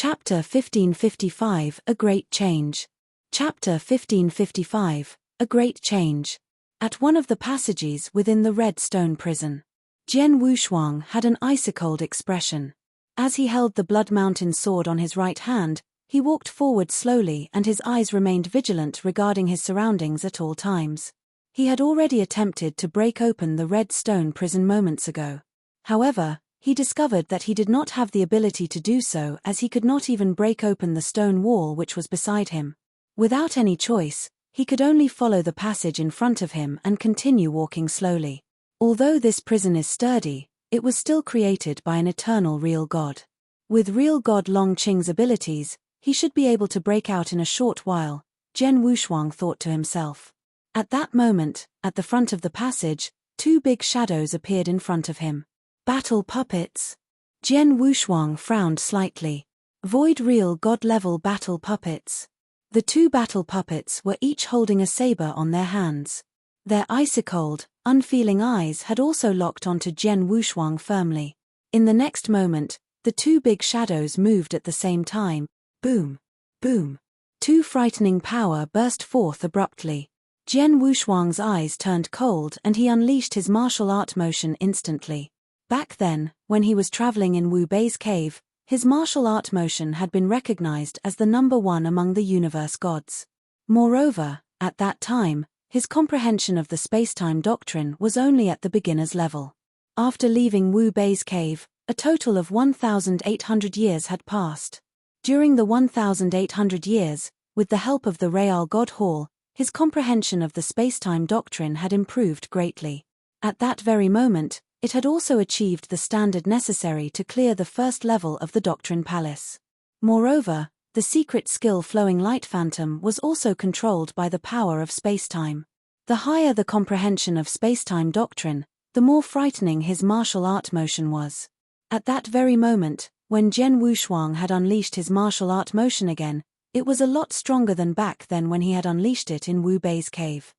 Chapter 1555 A Great Change. Chapter 1555 A Great Change. At one of the passages within the red stone prison, Jian Wushuang had an icy-cold expression. As he held the Blood Mountain sword on his right hand, he walked forward slowly and his eyes remained vigilant regarding his surroundings at all times. He had already attempted to break open the red stone prison moments ago. However, he discovered that he did not have the ability to do so, as he could not even break open the stone wall which was beside him. Without any choice, he could only follow the passage in front of him and continue walking slowly. Although this prison is sturdy, it was still created by an eternal real God. With real God Long Qing's abilities, he should be able to break out in a short while, Jian Wushuang thought to himself. At that moment, at the front of the passage, two big shadows appeared in front of him. Battle puppets. Jian Wushuang frowned slightly. Void real God-level battle puppets. The two battle puppets were each holding a saber on their hands. Their icy-cold, unfeeling eyes had also locked onto Jian Wushuang firmly. In the next moment, the two big shadows moved at the same time. Boom! Boom! Two frightening power burst forth abruptly. Jian Wushuang's eyes turned cold and he unleashed his martial art motion instantly. Back then, when he was traveling in Wu Bei's cave, his martial art motion had been recognized as the #1 among the universe gods. Moreover, at that time, his comprehension of the space-time doctrine was only at the beginner's level. After leaving Wu Bei's cave, a total of 1,800 years had passed. During the 1,800 years, with the help of the Real God Hall, his comprehension of the space-time doctrine had improved greatly. At that very moment, it had also achieved the standard necessary to clear the first level of the Doctrine Palace. Moreover, the secret skill Flowing Light Phantom was also controlled by the power of spacetime. The higher the comprehension of spacetime doctrine, the more frightening his martial art motion was. At that very moment, when Jian Wushuang had unleashed his martial art motion again, it was a lot stronger than back then when he had unleashed it in Wu Bei's cave.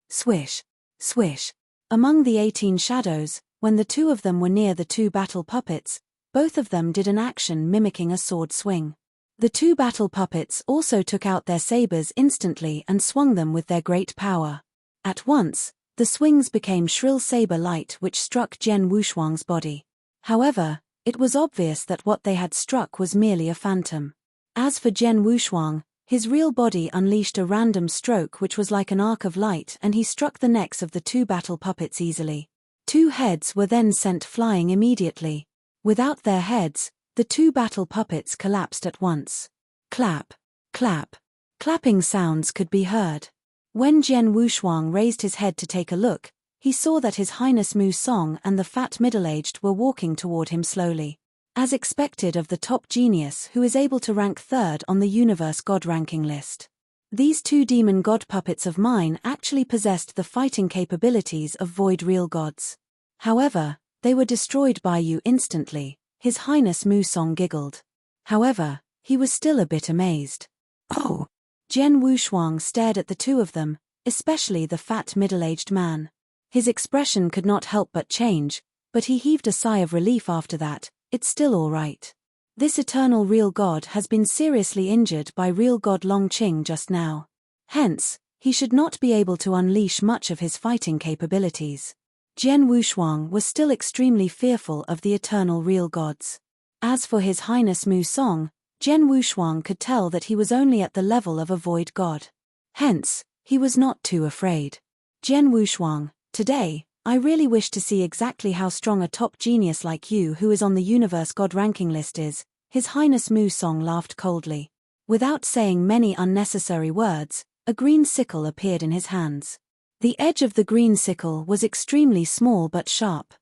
Swish! Swish! Among the 18 shadows, when the two of them were near the two battle puppets, both of them did an action mimicking a sword swing. The two battle puppets also took out their sabers instantly and swung them with their great power. At once, the swings became shrill saber light which struck Jian Wushuang's body. However, it was obvious that what they had struck was merely a phantom. As for Jian Wushuang, his real body unleashed a random stroke which was like an arc of light and he struck the necks of the two battle puppets easily. Two heads were then sent flying immediately. Without their heads, the two battle puppets collapsed at once. Clap, clap. Clapping sounds could be heard. When Jian Wushuang raised his head to take a look, he saw that His Highness Mu Song and the fat middle-aged were walking toward him slowly. As expected of the top genius who is able to rank third on the universe god ranking list. These two demon god puppets of mine actually possessed the fighting capabilities of void real gods. However, they were destroyed by you instantly, His Highness Mu Song giggled. However, he was still a bit amazed. Oh! Jian Wushuang stared at the two of them, especially the fat middle-aged man. His expression could not help but change, but he heaved a sigh of relief after that. It's still all right. This eternal real God has been seriously injured by real God Long Qing just now. Hence, he should not be able to unleash much of his fighting capabilities. Jian Wushuang was still extremely fearful of the eternal real gods. As for His Highness Mu Song, Jian Wushuang could tell that he was only at the level of a void god. Hence, he was not too afraid. Jian Wushuang, today, I really wish to see exactly how strong a top genius like you who is on the universe god ranking list is, His Highness Mu Song laughed coldly. Without saying many unnecessary words, a green sickle appeared in his hands. The edge of the green sickle was extremely small but sharp.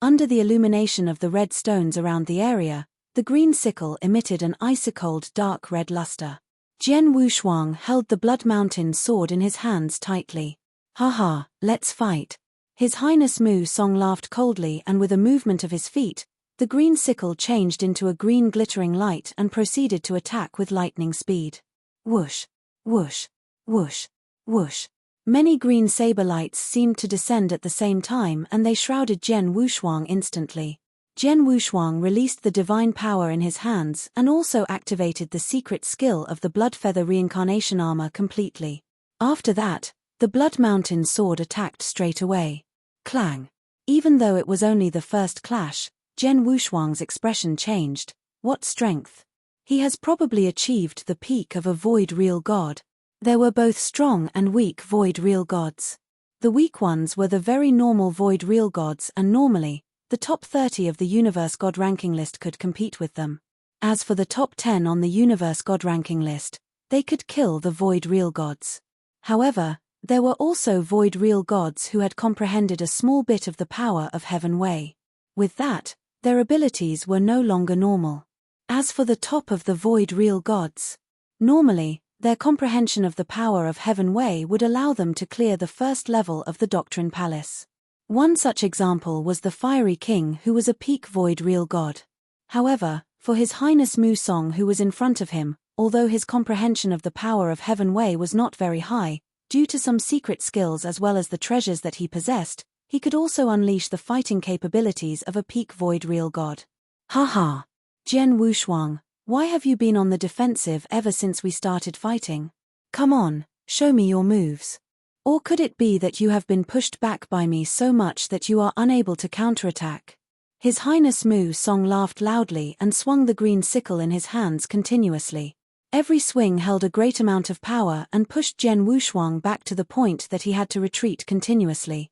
Under the illumination of the red stones around the area, the green sickle emitted an icy-cold dark red luster. Jian Wushuang held the Blood Mountain sword in his hands tightly. Haha, let's fight. His Highness Mu Song laughed coldly and with a movement of his feet, the green sickle changed into a green glittering light and proceeded to attack with lightning speed. Whoosh, whoosh, whoosh, whoosh. Many green saber lights seemed to descend at the same time and they shrouded Jian Wushuang instantly. Jian Wushuang released the divine power in his hands and also activated the secret skill of the Bloodfeather reincarnation armor completely. After that, the Blood Mountain sword attacked straight away. Clang! Even though it was only the first clash, Jian Wushuang's expression changed. What strength! He has probably achieved the peak of a void real god. There were both strong and weak void real gods. The weak ones were the very normal void real gods, and normally, the top 30 of the universe god ranking list could compete with them. As for the top 10 on the universe god ranking list, they could kill the void real gods. However, there were also void real gods who had comprehended a small bit of the power of Heaven Wei. With that, their abilities were no longer normal. As for the top of the void real gods, normally, their comprehension of the power of Heaven Wei would allow them to clear the first level of the Doctrine Palace. One such example was the Fiery King, who was a peak void real god. However, for His Highness Mu Song, who was in front of him, although his comprehension of the power of Heaven Wei was not very high, due to some secret skills as well as the treasures that he possessed, he could also unleash the fighting capabilities of a peak void real god. Haha! Jian Wushuang, why have you been on the defensive ever since we started fighting? Come on, show me your moves. Or could it be that you have been pushed back by me so much that you are unable to counterattack? His Highness Mu Song laughed loudly and swung the green sickle in his hands continuously. Every swing held a great amount of power and pushed Jian Wushuang back to the point that he had to retreat continuously.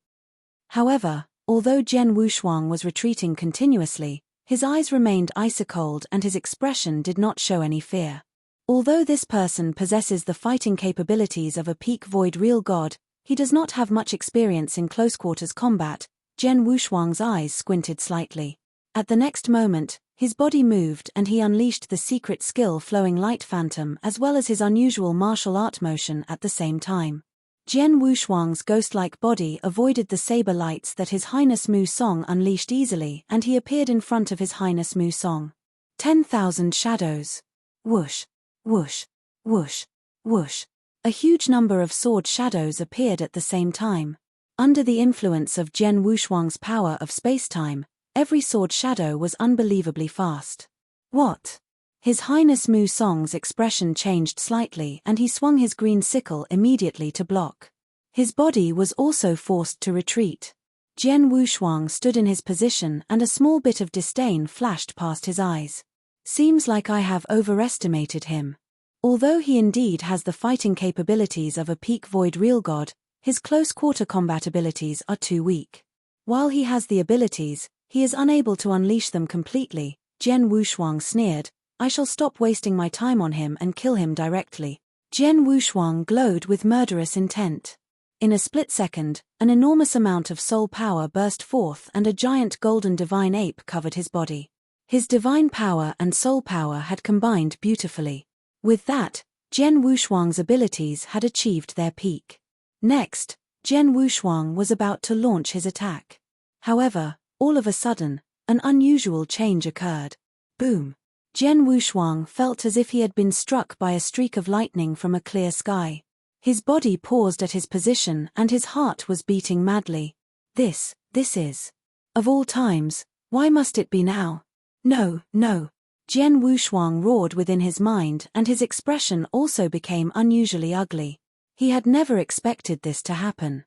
However, although Jian Wushuang was retreating continuously, his eyes remained ice-cold and his expression did not show any fear. Although this person possesses the fighting capabilities of a peak void real god, he does not have much experience in close-quarters combat. Jian Wushuang's eyes squinted slightly. At the next moment, his body moved and he unleashed the secret skill Flowing Light Phantom as well as his unusual martial art motion at the same time. Jian Wushuang's ghost-like body avoided the saber lights that His Highness Mu Song unleashed easily, and he appeared in front of His Highness Mu Song. 10,000 shadows. Whoosh, whoosh, whoosh, whoosh. A huge number of sword shadows appeared at the same time. Under the influence of Jian Wushuang's power of space-time, every sword shadow was unbelievably fast. What? His Highness Mu Song's expression changed slightly and he swung his green sickle immediately to block. His body was also forced to retreat. Jian Wushuang stood in his position and a small bit of disdain flashed past his eyes. Seems like I have overestimated him. Although he indeed has the fighting capabilities of a peak void real god, his close-quarter combat abilities are too weak. While he has the abilities, he is unable to unleash them completely. Jian Wushuang sneered, I shall stop wasting my time on him and kill him directly. Jian Wushuang glowed with murderous intent. In a split second, an enormous amount of soul power burst forth and a giant golden divine ape covered his body. His divine power and soul power had combined beautifully. With that, Jian Wushuang's abilities had achieved their peak. Next, Jian Wushuang was about to launch his attack. However, all of a sudden, an unusual change occurred. Boom! Jian Wushuang felt as if he had been struck by a streak of lightning from a clear sky. His body paused at his position and his heart was beating madly. This is. Of all times, why must it be now? No, no. Jian Wushuang roared within his mind and his expression also became unusually ugly. He had never expected this to happen.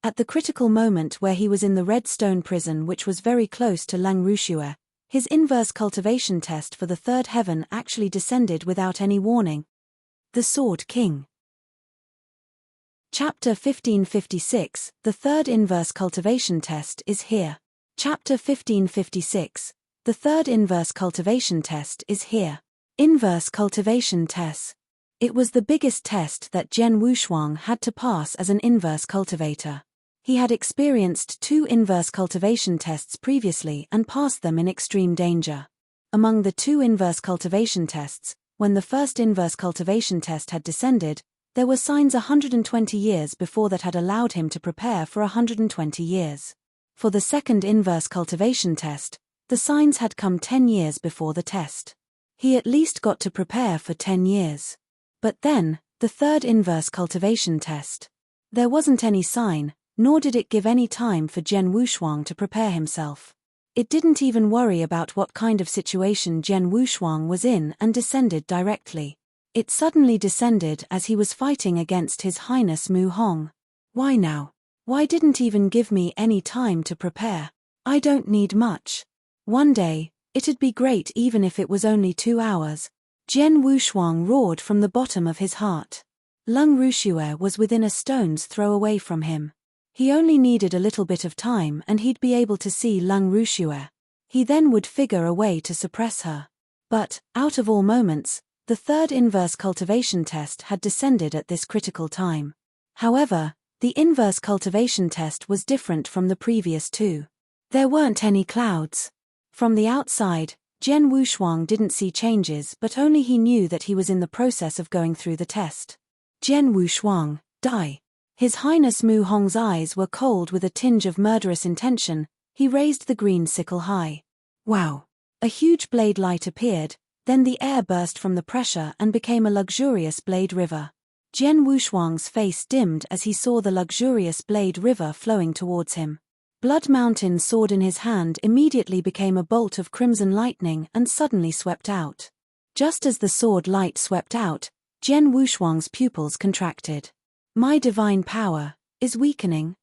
At the critical moment where he was in the red stone prison which was very close to Lang Rushue, his inverse cultivation test for the third heaven actually descended without any warning. The Sword King. Chapter 1556, the third inverse cultivation test is here. Chapter 1556, the third inverse cultivation test is here. Inverse cultivation test. It was the biggest test that Jian Wushuang had to pass as an inverse cultivator. He had experienced 2 inverse cultivation tests previously and passed them in extreme danger. Among the 2 inverse cultivation tests, when the first inverse cultivation test had descended, there were signs 120 years before that had allowed him to prepare for 120 years. For the second inverse cultivation test, the signs had come 10 years before the test. He at least got to prepare for 10 years. But then, the third inverse cultivation test. There wasn't any sign, nor did it give any time for Jian Wushuang to prepare himself. It didn't even worry about what kind of situation Jian Wushuang was in and descended directly. It suddenly descended as he was fighting against His Highness Mu Hong. Why now? Why didn't even give me any time to prepare? I don't need much. One day, it'd be great even if it was only 2 hours. Jian Wushuang roared from the bottom of his heart. Lung Rushue was within a stone's throw away from him. He only needed a little bit of time and he'd be able to see Lung Rushue. He then would figure a way to suppress her. But, out of all moments, the third inverse cultivation test had descended at this critical time. However, the inverse cultivation test was different from the previous two. There weren't any clouds. From the outside, Jian Wushuang didn't see changes, but only he knew that he was in the process of going through the test. Jian Wushuang, die. His Highness Mu Hong's eyes were cold with a tinge of murderous intention. He raised the green sickle high. Wow! A huge blade light appeared, then the air burst from the pressure and became a luxurious blade river. Jian Wushuang's face dimmed as he saw the luxurious blade river flowing towards him. Blood Mountain's sword in his hand immediately became a bolt of crimson lightning and suddenly swept out. Just as the sword light swept out, Jian Wushuang's pupils contracted. My divine power is weakening.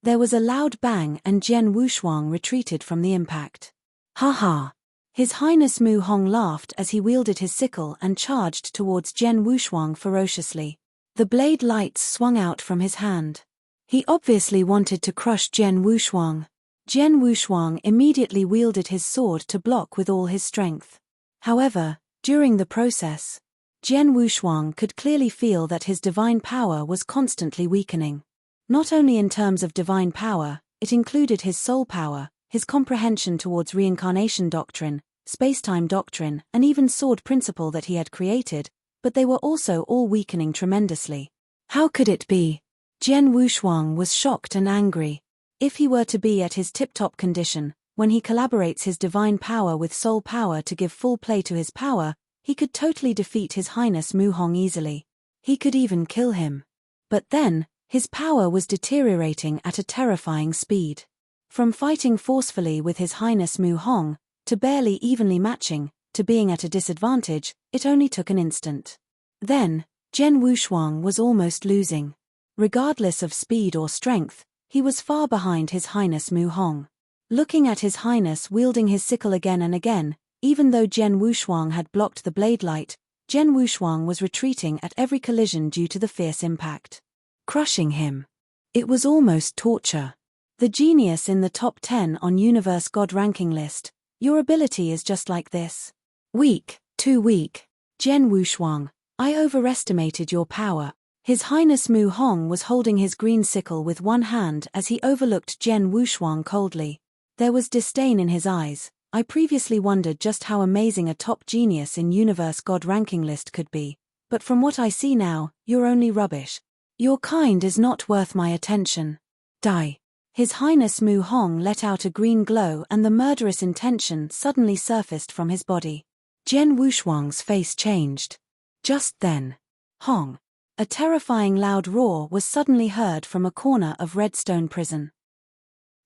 There was a loud bang and Jian Wushuang retreated from the impact. Ha ha! His Highness Mu Hong laughed as he wielded his sickle and charged towards Jian Wushuang ferociously. The blade lights swung out from his hand. He obviously wanted to crush Jian Wushuang. Jian Wushuang immediately wielded his sword to block with all his strength. However, during the process, Jian Wushuang could clearly feel that his divine power was constantly weakening. Not only in terms of divine power, it included his soul power, his comprehension towards reincarnation doctrine, space-time doctrine, and even sword principle that he had created, but they were also all weakening tremendously. How could it be? Jian Wushuang was shocked and angry. If he were to be at his tip-top condition, when he collaborates his divine power with soul power to give full play to his power, he could totally defeat His Highness Mu Hong easily. He could even kill him. But then, his power was deteriorating at a terrifying speed. From fighting forcefully with His Highness Mu Hong, to barely evenly matching, to being at a disadvantage, it only took an instant. Then, Jian Wushuang was almost losing. Regardless of speed or strength, he was far behind His Highness Mu Hong. Looking at His Highness wielding his sickle again and again, even though Jian Wushuang had blocked the blade light, Jian Wushuang was retreating at every collision due to the fierce impact. Crushing him. It was almost torture. The genius in the top 10 on Universe God ranking list, your ability is just like this. Weak, too weak. Jian Wushuang, I overestimated your power. His Highness Mu Hong was holding his green sickle with one hand as he overlooked Jian Wushuang coldly. There was disdain in his eyes. I previously wondered just how amazing a top genius in Universe God ranking list could be, but from what I see now, you're only rubbish. Your kind is not worth my attention. Die. His Highness Mu Hong let out a green glow and the murderous intention suddenly surfaced from his body. Jian Wushuang's face changed. Just then. Hong. A terrifying loud roar was suddenly heard from a corner of Redstone Prison.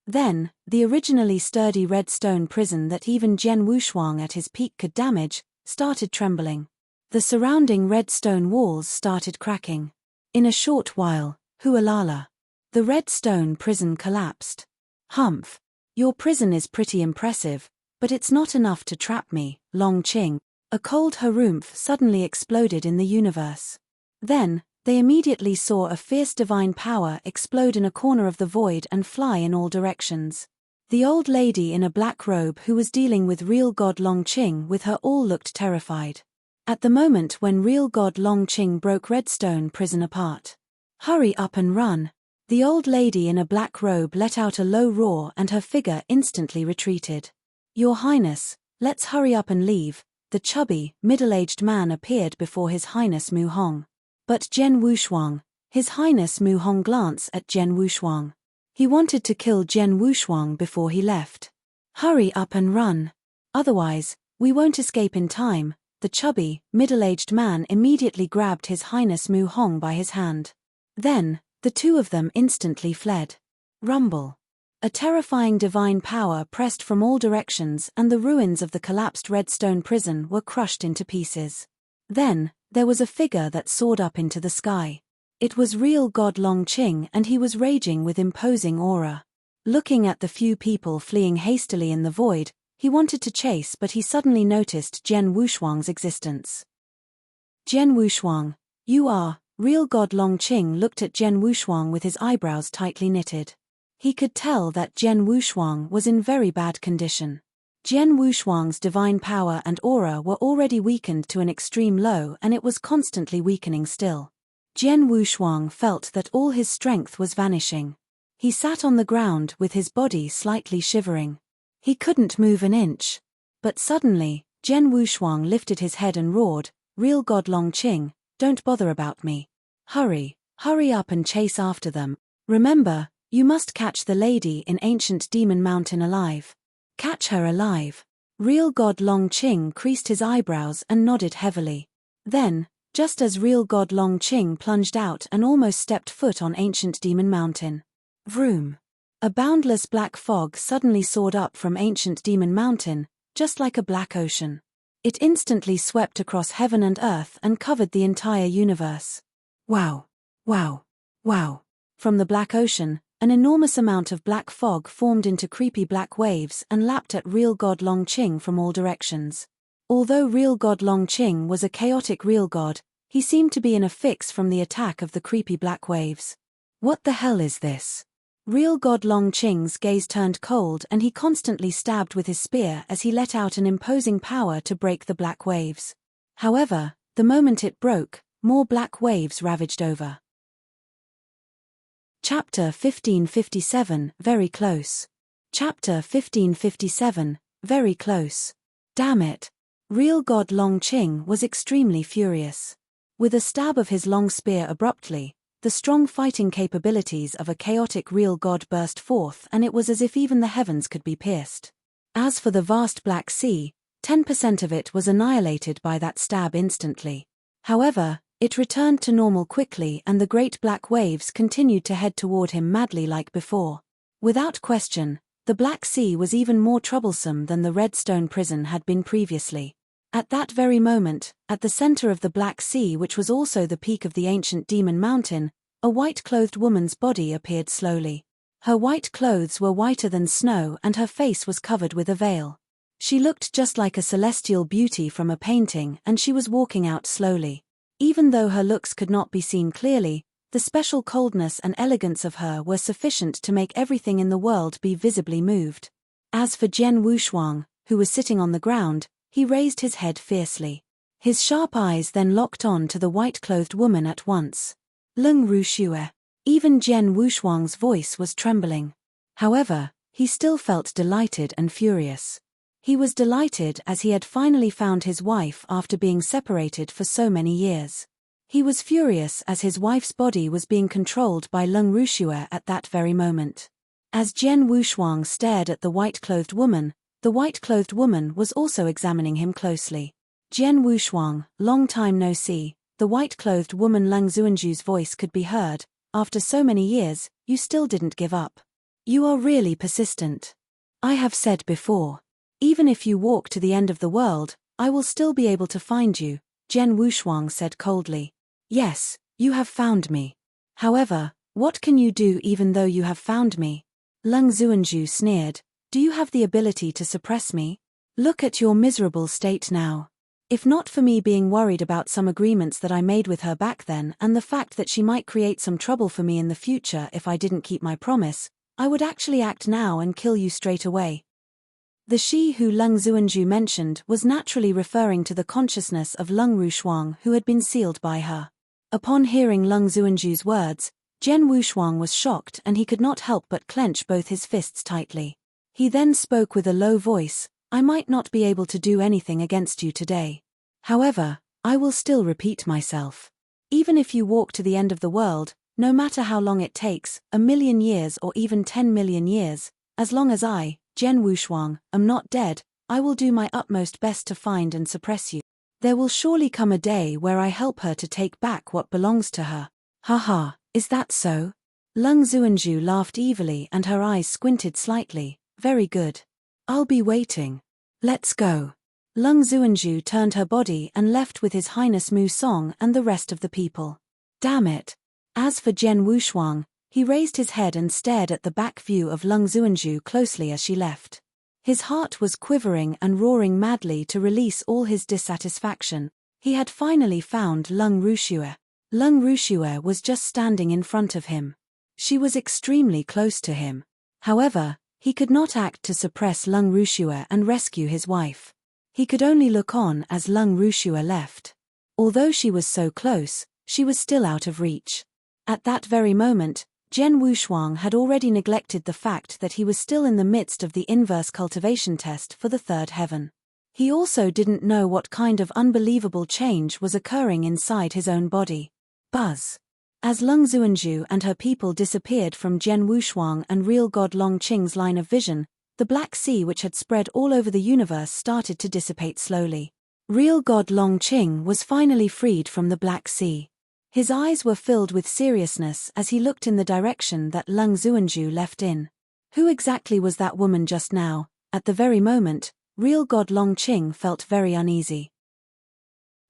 Then, the originally sturdy Redstone Prison that even Jian Wushuang at his peak could damage, started trembling. The surrounding redstone walls started cracking. In a short while, hualala. The Redstone Prison collapsed. Humph. Your prison is pretty impressive, but it's not enough to trap me, Long Qing. A cold harumph suddenly exploded in the universe. Then, they immediately saw a fierce divine power explode in a corner of the void and fly in all directions. The old lady in a black robe who was dealing with real god Long Qing with her all looked terrified. At the moment when real god Long Qing broke Redstone Prison apart. Hurry up and run. The old lady in a black robe let out a low roar and her figure instantly retreated. Your Highness, let's hurry up and leave. The chubby, middle-aged man appeared before His Highness Mu Hong. But Jian Wushuang, His Highness Mu Hong glanced at Jian Wushuang. He wanted to kill Jian Wushuang before he left. Hurry up and run. Otherwise, we won't escape in time. The chubby, middle-aged man immediately grabbed His Highness Mu Hong by his hand. Then, the two of them instantly fled. Rumble. A terrifying divine power pressed from all directions, and the ruins of the collapsed redstone prison were crushed into pieces. Then, there was a figure that soared up into the sky. It was real God Long Qing, and he was raging with imposing aura. Looking at the few people fleeing hastily in the void, he wanted to chase, but he suddenly noticed Jian Wushuang's existence. Jian Wushuang, you are... Real God Long Qing looked at Jian Wushuang with his eyebrows tightly knitted. He could tell that Jian Wushuang was in very bad condition. Jian Wushuang's divine power and aura were already weakened to an extreme low, and it was constantly weakening still. Jian Wushuang felt that all his strength was vanishing. He sat on the ground with his body slightly shivering. He couldn't move an inch. But suddenly, Jian Wushuang lifted his head and roared, "Real God Long Qing, don't bother about me. Hurry up and chase after them. Remember, you must catch the lady in Ancient Demon Mountain alive. Catch her alive." Real God Long Qing creased his eyebrows and nodded heavily. Then, just as Real God Long Qing plunged out and almost stepped foot on Ancient Demon Mountain. Vroom! A boundless black fog suddenly soared up from Ancient Demon Mountain, just like a black ocean. It instantly swept across heaven and earth and covered the entire universe. Wow! Wow! Wow! From the black ocean, an enormous amount of black fog formed into creepy black waves and lapped at Real God Long Qing from all directions. Although Real God Long Qing was a chaotic real god, he seemed to be in a fix from the attack of the creepy black waves. What the hell is this? Real God Long Qing's gaze turned cold, and he constantly stabbed with his spear as he let out an imposing power to break the black waves. However, the moment it broke, more black waves ravaged over. Chapter 1557, Very Close. Chapter 1557, Very Close. Damn it! Real God Long Qing was extremely furious. With a stab of his long spear abruptly, the strong fighting capabilities of a chaotic real god burst forth, and it was as if even the heavens could be pierced. As for the vast Black Sea, 10% of it was annihilated by that stab instantly. However, it returned to normal quickly, and the great black waves continued to head toward him madly like before. Without question, the Black Sea was even more troublesome than the redstone prison had been previously. At that very moment, at the center of the Black Sea, which was also the peak of the Ancient Demon Mountain, a white-clothed woman's body appeared slowly. Her white clothes were whiter than snow, and her face was covered with a veil. She looked just like a celestial beauty from a painting, and she was walking out slowly. Even though her looks could not be seen clearly, the special coldness and elegance of her were sufficient to make everything in the world be visibly moved. As for Jian Wushuang, who was sitting on the ground, he raised his head fiercely. His sharp eyes then locked on to the white-clothed woman at once. Lung Rushue. Even Jian Wushuang's voice was trembling. However, he still felt delighted and furious. He was delighted as he had finally found his wife after being separated for so many years. He was furious as his wife's body was being controlled by Lung Rushue at that very moment. As Jian Wushuang stared at the white-clothed woman was also examining him closely. Jian Wushuang, long time no see, the white-clothed woman Lung Zuanju's voice could be heard. After so many years, you still didn't give up. You are really persistent. I have said before. Even if you walk to the end of the world, I will still be able to find you, Jian Wushuang said coldly. Yes, you have found me. However, what can you do even though you have found me? Lung Zuanju sneered. Do you have the ability to suppress me? Look at your miserable state now. If not for me being worried about some agreements that I made with her back then and the fact that she might create some trouble for me in the future if I didn't keep my promise, I would actually act now and kill you straight away. The she who Lung Zuanju mentioned was naturally referring to the consciousness of Lung Wushuang, who had been sealed by her. Upon hearing Lung Zuanju's words, Jian Wushuang was shocked and he could not help but clench both his fists tightly. He then spoke with a low voice, I might not be able to do anything against you today. However, I will still repeat myself. Even if you walk to the end of the world, no matter how long it takes, 1,000,000 years or even 10 million years, as long as I, Jian Wushuang, am not dead, I will do my utmost best to find and suppress you. There will surely come a day where I help her to take back what belongs to her. Haha, is that so? Lung Zuanju laughed evilly and her eyes squinted slightly. Very good. I'll be waiting. Let's go. Lung Zuanju turned her body and left with His Highness Mu Song and the rest of the people. Damn it. As for Jian Wushuang, he raised his head and stared at the back view of Lung Zuanju closely as she left. His heart was quivering and roaring madly to release all his dissatisfaction. He had finally found Lung Rushue. Lung Rushue was just standing in front of him. She was extremely close to him. However, he could not act to suppress Lung Rushue and rescue his wife. He could only look on as Lung Rushue left. Although she was so close, she was still out of reach. At that very moment, Jian Wushuang had already neglected the fact that he was still in the midst of the inverse cultivation test for the third heaven. He also didn't know what kind of unbelievable change was occurring inside his own body. Buzz. As Lung Zuanju and her people disappeared from Jian Wushuang and real god Long Qing's line of vision, the Black Sea which had spread all over the universe started to dissipate slowly. Real god Long Qing was finally freed from the Black Sea. His eyes were filled with seriousness as he looked in the direction that Lung Zuanju left in. Who exactly was that woman just now? At the very moment, real god Long Qing felt very uneasy.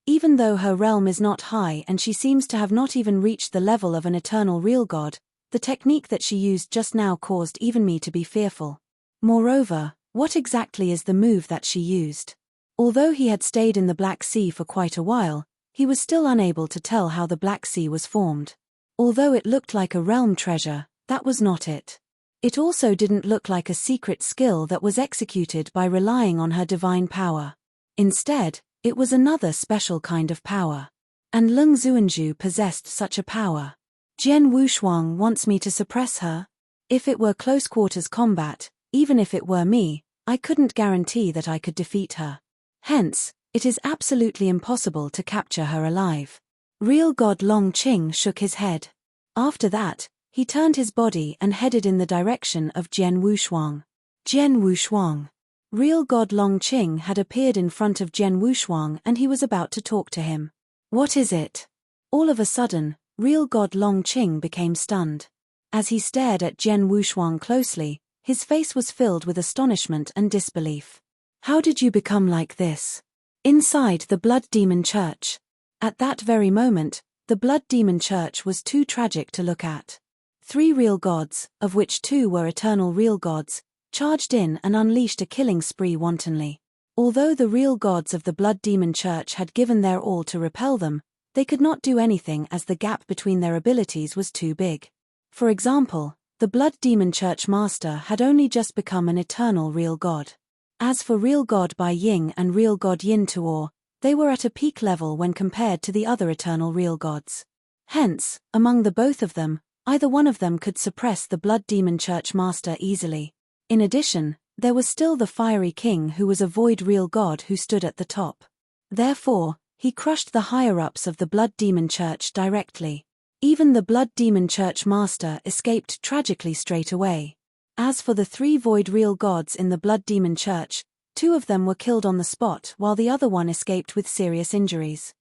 Even though her realm is not high and she seems to have not even reached the level of an eternal real god, the technique that she used just now caused even me to be fearful. Moreover, what exactly is the move that she used? Although he had stayed in the Black Sea for quite a while, he was still unable to tell how the Black Sea was formed. Although it looked like a realm treasure, that was not it. It also didn't look like a secret skill that was executed by relying on her divine power. Instead, it was another special kind of power. And Lung Zuanju possessed such a power. Jian Wushuang wants me to suppress her? If it were close quarters combat, even if it were me, I couldn't guarantee that I could defeat her. Hence, it is absolutely impossible to capture her alive. Real god Long Qing shook his head. After that, he turned his body and headed in the direction of Jian Wushuang. Jian Wushuang. Real god Long Qing had appeared in front of Jian Wushuang and he was about to talk to him. What is it? All of a sudden, real god Long Qing became stunned. As he stared at Jian Wushuang closely, his face was filled with astonishment and disbelief. How did you become like this? Inside the Blood Demon Church. At that very moment, the Blood Demon Church was too tragic to look at. 3 real gods, of which 2 were eternal real gods, charged in and unleashed a killing spree wantonly. Although the real gods of the Blood Demon Church had given their all to repel them, they could not do anything as the gap between their abilities was too big. For example, the Blood Demon Church Master had only just become an eternal real god. As for real god Bai Ying and real god Yin Tuor, they were at a peak level when compared to the other eternal real gods. Hence, among the both of them, either one of them could suppress the Blood Demon Church Master easily. In addition, there was still the Fiery King who was a void real god who stood at the top. Therefore, he crushed the higher-ups of the Blood Demon Church directly. Even the Blood Demon Church Master escaped tragically straight away. As for the 3 void real gods in the Blood Demon Church, 2 of them were killed on the spot while the other one escaped with serious injuries.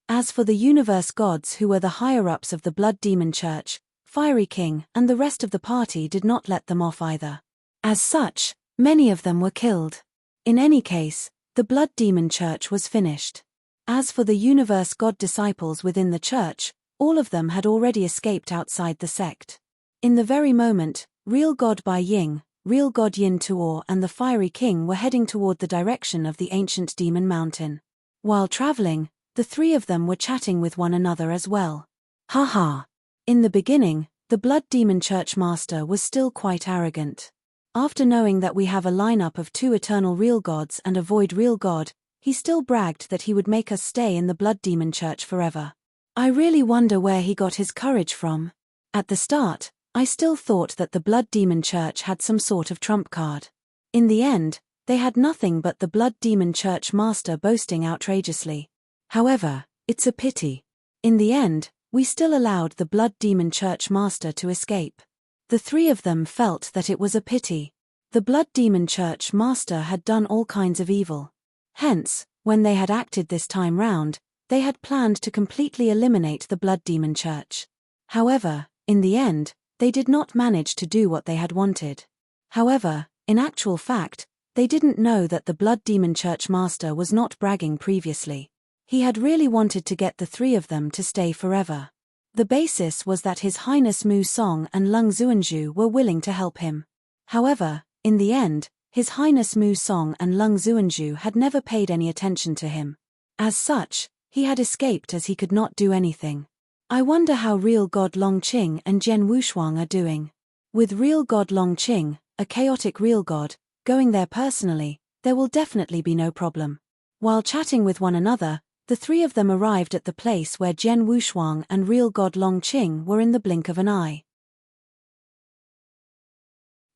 As for the universe gods who were the higher-ups of the Blood Demon Church, Fiery King and the rest of the party did not let them off either. As such, many of them were killed. In any case, the Blood Demon Church was finished. As for the universe god disciples within the church, all of them had already escaped outside the sect. In the very moment, real god Bai Ying, real god Yin Tuor and the Fiery King were heading toward the direction of the ancient demon mountain. While traveling, the 3 of them were chatting with one another as well. Haha. In the beginning, the Blood Demon Church Master was still quite arrogant. After knowing that we have a lineup of 2 eternal real gods and a void real god, he still bragged that he would make us stay in the Blood Demon Church forever. I really wonder where he got his courage from. At the start, I still thought that the Blood Demon Church had some sort of trump card. In the end, they had nothing but the Blood Demon Church Master boasting outrageously. However, it's a pity. In the end, we still allowed the Blood Demon Church Master to escape. The 3 of them felt that it was a pity. The Blood Demon Church Master had done all kinds of evil. Hence, when they had acted this time round, they had planned to completely eliminate the Blood Demon Church. However, In the end, they did not manage to do what they had wanted. However, in actual fact, they didn't know that the Blood Demon Church Master was not bragging previously. He had really wanted to get the three of them to stay forever. The basis was that His Highness Mu Song and Lung Xuanzhu were willing to help him. However, in the end, His Highness Mu Song and Lung Xuanzhu had never paid any attention to him. As such, he had escaped as he could not do anything. I wonder how real God Longqing and Jian Wushuang are doing. With real God Longqing, a chaotic real god, going there personally, there will definitely be no problem. While chatting with one another, the three of them arrived at the place where Jian Wushuang and real god Longqing were in the blink of an eye.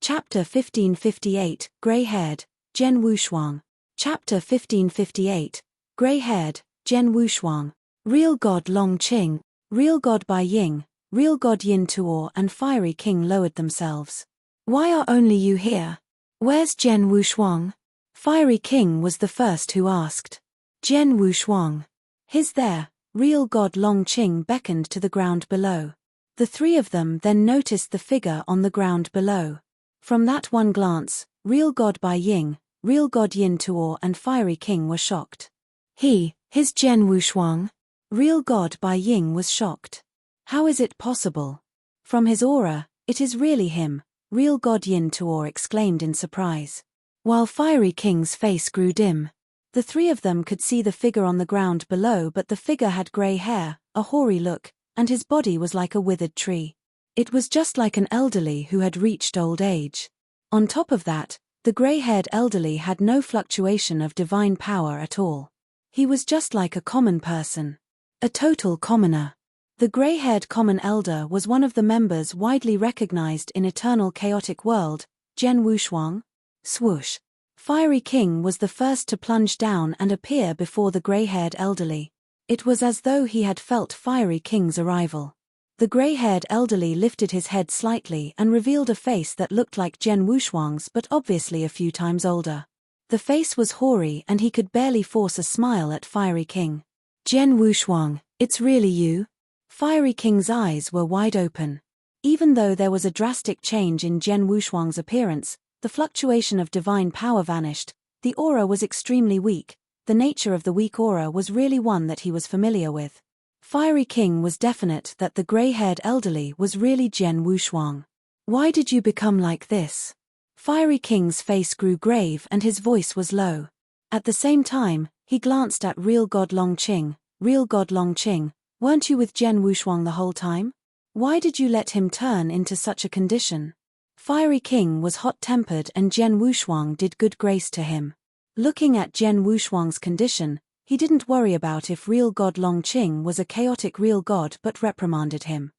Chapter 1558, Grey-haired, Jian Wushuang. Chapter 1558, Grey-haired, Jian Wushuang. Real god Longqing, real god Bai Ying, real god Yin Tuo and Fiery King lowered themselves. Why are only you here? Where's Jian Wushuang? Fiery King was the first who asked. Jian Wushuang. He's there, real god Longqing beckoned to the ground below. The three of them then noticed the figure on the ground below. From that one glance, real god Bai Ying, real god Yin Tuo and Fiery King were shocked. His Jian Wushuang? Real god Bai Ying was shocked. How is it possible? From his aura, it is really him, real god Yin Tuo exclaimed in surprise. While Fiery King's face grew dim. The three of them could see the figure on the ground below, but the figure had grey hair, a hoary look, and his body was like a withered tree. It was just like an elderly who had reached old age. On top of that, the grey-haired elderly had no fluctuation of divine power at all. He was just like a common person. A total commoner. The grey-haired common elder was one of the members widely recognized in Eternal Chaotic World, Jian Wushuang. Swoosh. Fiery King was the first to plunge down and appear before the grey-haired elderly. It was as though he had felt Fiery King's arrival. The grey-haired elderly lifted his head slightly and revealed a face that looked like Jian Wushuang's but obviously a few times older. The face was hoary and he could barely force a smile at Fiery King. Jian Wushuang, it's really you? Fiery King's eyes were wide open. Even though there was a drastic change in Jian Wushuang's appearance, the fluctuation of divine power vanished, the aura was extremely weak, the nature of the weak aura was really one that he was familiar with. Fiery King was definite that the grey-haired elderly was really Jian Wushuang. Why did you become like this? Fiery King's face grew grave and his voice was low. At the same time, he glanced at real god Longqing. Real god Longqing, weren't you with Jian Wushuang the whole time? Why did you let him turn into such a condition? Fiery King was hot-tempered and Jian Wushuang did good grace to him. Looking at Jian Wushuang's condition, he didn't worry about if real god Longqing was a chaotic real god but reprimanded him.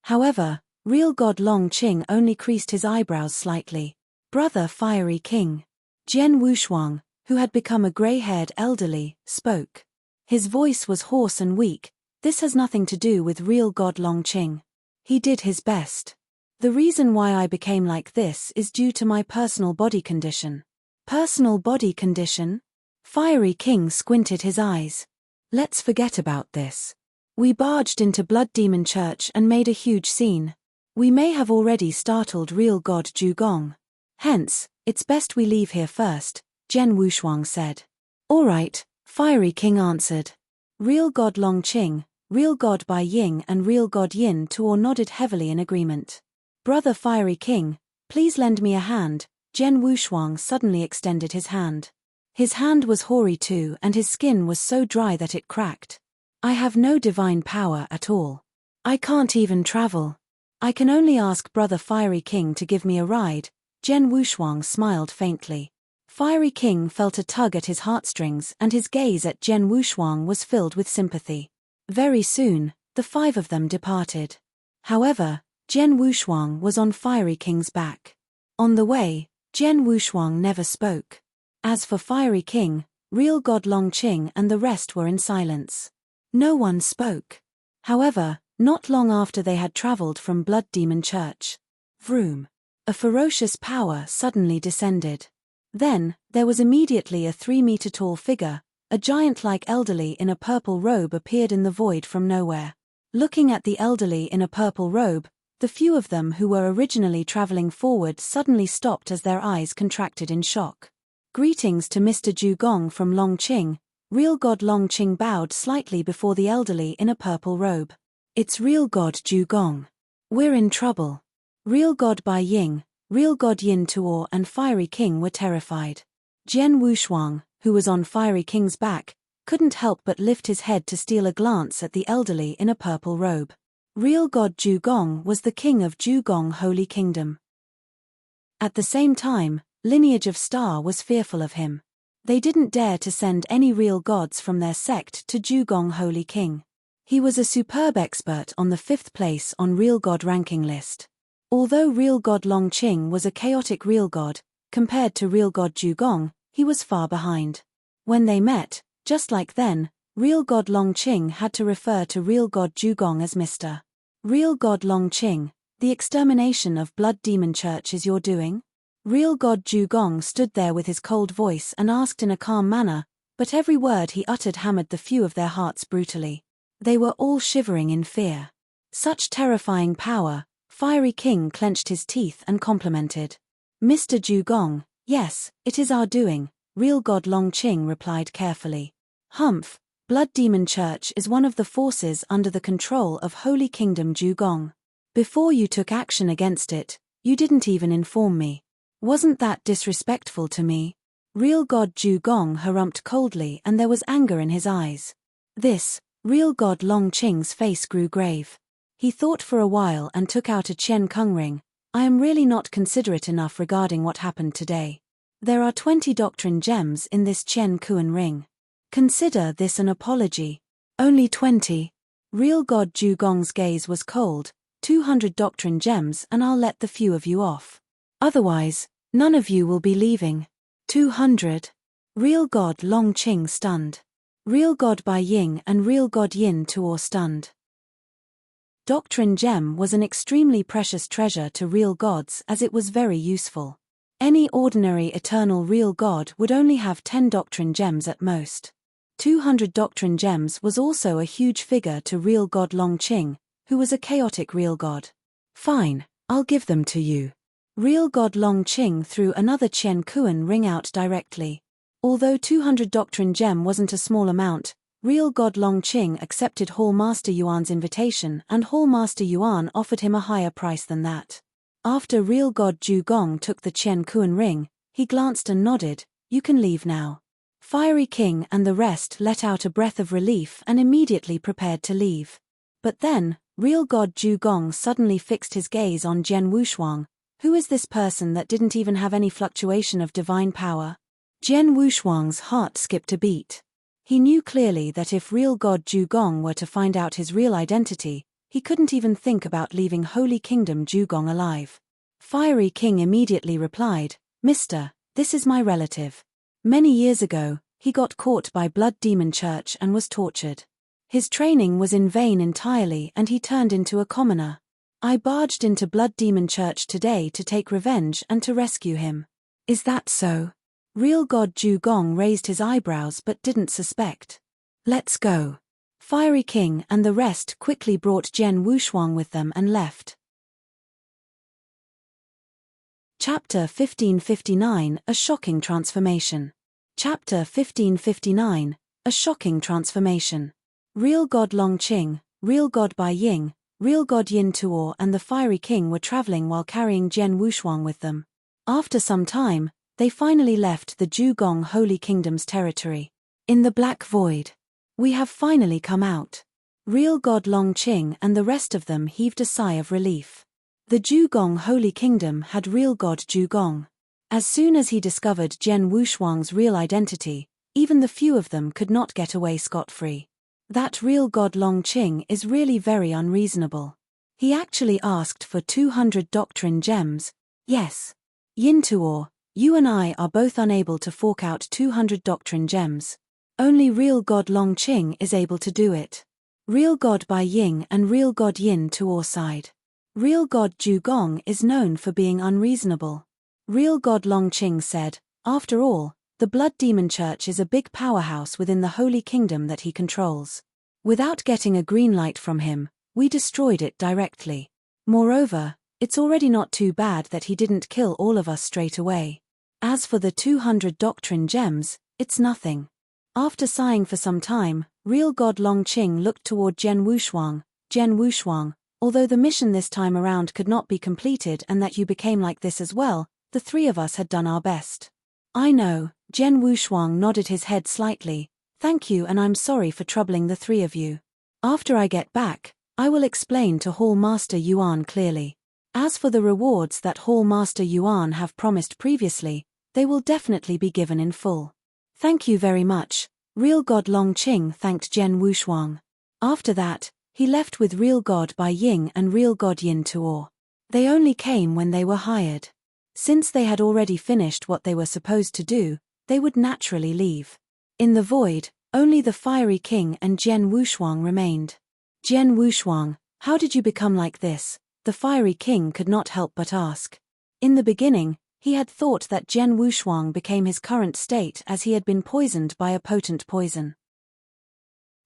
However, real god Longqing only creased his eyebrows slightly. Brother Fiery King. Jian Wushuang, who had become a grey-haired elderly, spoke. His voice was hoarse and weak. This has nothing to do with real god Longqing. He did his best. The reason why I became like this is due to my personal body condition. Personal body condition? Fiery King squinted his eyes. Let's forget about this. We barged into Blood Demon Church and made a huge scene. We may have already startled real god Zhugong. Hence, it's best we leave here first, Jian Wushuang said. All right, Fiery King answered. Real god Longqing, real god Bai Ying and real god Yin Tuo nodded heavily in agreement. Brother Fiery King, please lend me a hand. Jian Wushuang suddenly extended his hand. His hand was hoary too and his skin was so dry that it cracked. I have no divine power at all. I can't even travel. I can only ask Brother Fiery King to give me a ride. Jian Wushuang smiled faintly. Fiery King felt a tug at his heartstrings and his gaze at Jian Wushuang was filled with sympathy. Very soon, the five of them departed. However, Jian Wushuang was on Fiery King's back. On the way, Jian Wushuang never spoke. As for Fiery King, real god Longqing and the rest were in silence. No one spoke. However, not long after they had traveled from Blood Demon Church. Vroom. A ferocious power suddenly descended. Then, there was immediately a 3-meter-tall figure, a giant-like elderly in a purple robe appeared in the void from nowhere. Looking at the elderly in a purple robe, the few of them who were originally traveling forward suddenly stopped as their eyes contracted in shock. Greetings to Mr. Zhugong from Longqing. Real God Longqing bowed slightly before the elderly in a purple robe. It's Real God Zhugong. We're in trouble. Real God Bai Ying, Real God Yin Tuo and Fiery King were terrified. Jian Wushuang, who was on Fiery King's back, couldn't help but lift his head to steal a glance at the elderly in a purple robe. Real God Zhugong was the king of Zhugong Holy Kingdom. At the same time, Lineage of Star was fearful of him. They didn't dare to send any real gods from their sect to Zhugong Holy King. He was a superb expert on the 5th place on Real God ranking list. Although Real God Longqing was a chaotic real god, compared to Real God Zhugong, he was far behind. When they met, just like then, Real God Longqing had to refer to Real God Zhugong as Mr. Real God Longqing, the extermination of Blood Demon Church is your doing? Real God Zhugong stood there with his cold voice and asked in a calm manner, but every word he uttered hammered the few of their hearts brutally. They were all shivering in fear. Such terrifying power. Fiery King clenched his teeth and complimented. Mr. Zhugong, yes, it is our doing, Real God Longqing replied carefully. Humph, Blood Demon Church is one of the forces under the control of Holy Kingdom Zhugong. Before you took action against it, you didn't even inform me. Wasn't that disrespectful to me? Real God Zhugong harumphed coldly and there was anger in his eyes. This, Real God Longqing's face grew grave. He thought for a while and took out a Qian Kung ring. I am really not considerate enough regarding what happened today. There are 20 doctrine gems in this Qian Kuan ring. Consider this an apology. Only 20. Real God Zhugong's gaze was cold. 200 doctrine gems and I'll let the few of you off. Otherwise, none of you will be leaving. 200. Real God Longqing stunned. Real God Bai Ying and Real God Yin Tuo stunned. Doctrine gem was an extremely precious treasure to real gods as it was very useful. Any ordinary eternal real god would only have 10 doctrine gems at most. 200 doctrine gems was also a huge figure to Real God Longqing, who was a chaotic real god. Fine, I'll give them to you. Real God Longqing threw another Qian Kuan ring out directly. Although 200 doctrine gem wasn't a small amount, Real God Longqing accepted Hall Master Yuan's invitation and Hall Master Yuan offered him a higher price than that. After Real God Zhugong took the Qian Kuan ring, he glanced and nodded, you can leave now. Fiery King and the rest let out a breath of relief and immediately prepared to leave. But then, Real God Zhugong suddenly fixed his gaze on Jian Wushuang. Who is this person that didn't even have any fluctuation of divine power? Jian Wushuang's heart skipped a beat. He knew clearly that if Real God Zhugong were to find out his real identity, he couldn't even think about leaving Holy Kingdom Zhugong alive. Fiery King immediately replied, Mister, this is my relative. Many years ago, he got caught by Blood Demon Church and was tortured. His training was in vain entirely and he turned into a commoner. I barged into Blood Demon Church today to take revenge and to rescue him. Is that so? Real God Zhugong raised his eyebrows but didn't suspect. Let's go. Fiery King and the rest quickly brought Jian Wushuang with them and left. Chapter 1559, A Shocking Transformation. Chapter 1559, A Shocking Transformation. Real God Longqing, Real God Bai Ying, Real God Yin Tuo and the Fiery King were traveling while carrying Jian Wushuang with them. After some time, they finally left the Zhugong Holy Kingdom's territory. In the Black Void. We have finally come out. Real God Longqing and the rest of them heaved a sigh of relief. The Zhugong Holy Kingdom had Real God Zhugong. As soon as he discovered Jian Wushuang's real identity, even the few of them could not get away scot-free. That Real God Longqing is really very unreasonable. He actually asked for 200 doctrine gems. Yes. Yin Tuo, you and I are both unable to fork out 200 doctrine gems. Only Real God Longqing is able to do it. Real God Bai Ying and Real God Yin Tuo side. Real God Zhugong is known for being unreasonable. Real God Longqing said, after all, the Blood Demon Church is a big powerhouse within the Holy Kingdom that he controls. Without getting a green light from him, We destroyed it directly. Moreover, it's already not too bad that he didn't kill all of us straight away. As for the 200 doctrine gems, it's nothing. After sighing for some time, real God Longqing looked toward Jian Wushuang, although the mission this time around could not be completed and that you became like this as well, the three of us had done our best. I know, Jian Wushuang nodded his head slightly. Thank you, and I'm sorry for troubling the three of you. After I get back, I will explain to Hall Master Yuan clearly. As for the rewards that Hall Master Yuan have promised previously, they will definitely be given in full. Thank you very much. Real God Longqing thanked Jian Wushuang. After that, he left with Real God Bai Ying and Real God Yin Tuor. They only came when they were hired. Since they had already finished what they were supposed to do, they would naturally leave. In the void, only the Fiery King and Jian Wushuang remained. Jian Wushuang, how did you become like this? The Fiery King could not help but ask. In the beginning, he had thought that Jian Wushuang became his current state as he had been poisoned by a potent poison.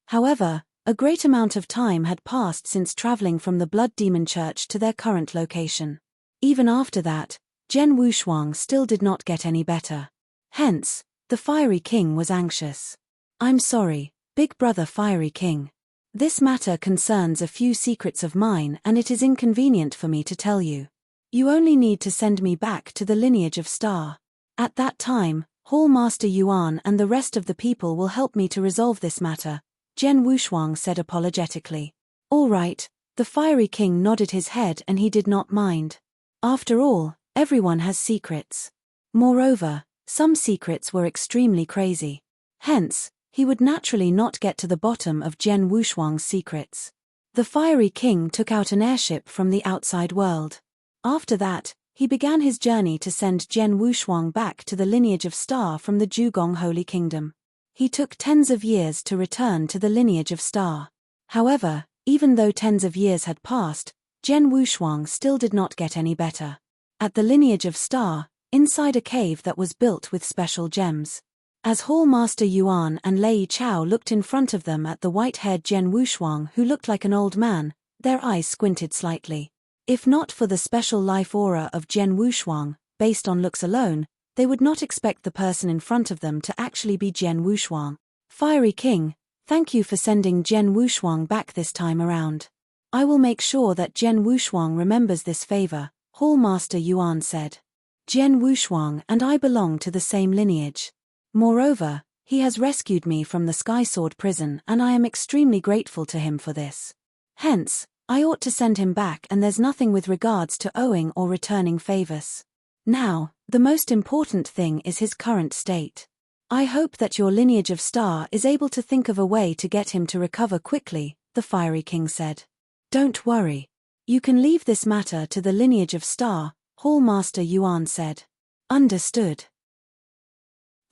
However, a great amount of time had passed since traveling from the Blood Demon Church to their current location. Even after that, Jian Wushuang still did not get any better. Hence, the Fiery King was anxious. I'm sorry, Big Brother Fiery King. This matter concerns a few secrets of mine and it is inconvenient for me to tell you. You only need to send me back to the lineage of Star. At that time, Hall Master Yuan and the rest of the people will help me to resolve this matter, Jian Wushuang said apologetically. All right, the Fiery King nodded his head and he did not mind. After all, everyone has secrets. Moreover, some secrets were extremely crazy. Hence, he would naturally not get to the bottom of Jian Wushuang's secrets. The Fiery King took out an airship from the outside world. After that, he began his journey to send Jian Wushuang back to the lineage of Star from the Zhugong Holy Kingdom. He took tens of years to return to the lineage of Star. However, even though tens of years had passed, Jian Wushuang still did not get any better. At the lineage of Star, inside a cave that was built with special gems. As Hall Master Yuan and Lei Chao looked in front of them at the white-haired Jian Wushuang who looked like an old man, their eyes squinted slightly. If not for the special life aura of Jian Wushuang, based on looks alone, they would not expect the person in front of them to actually be Jian Wushuang. Fiery King, thank you for sending Jian Wushuang back this time around. I will make sure that Jian Wushuang remembers this favor, Hall Master Yuan said. Jian Wushuang and I belong to the same lineage. Moreover, he has rescued me from the Sky Sword prison and I am extremely grateful to him for this. Hence, I ought to send him back and there's nothing with regards to owing or returning favors. Now, the most important thing is his current state. I hope that your lineage of Star is able to think of a way to get him to recover quickly, the Fiery King said. Don't worry. You can leave this matter to the lineage of Star, Hall Master Yuan said. Understood.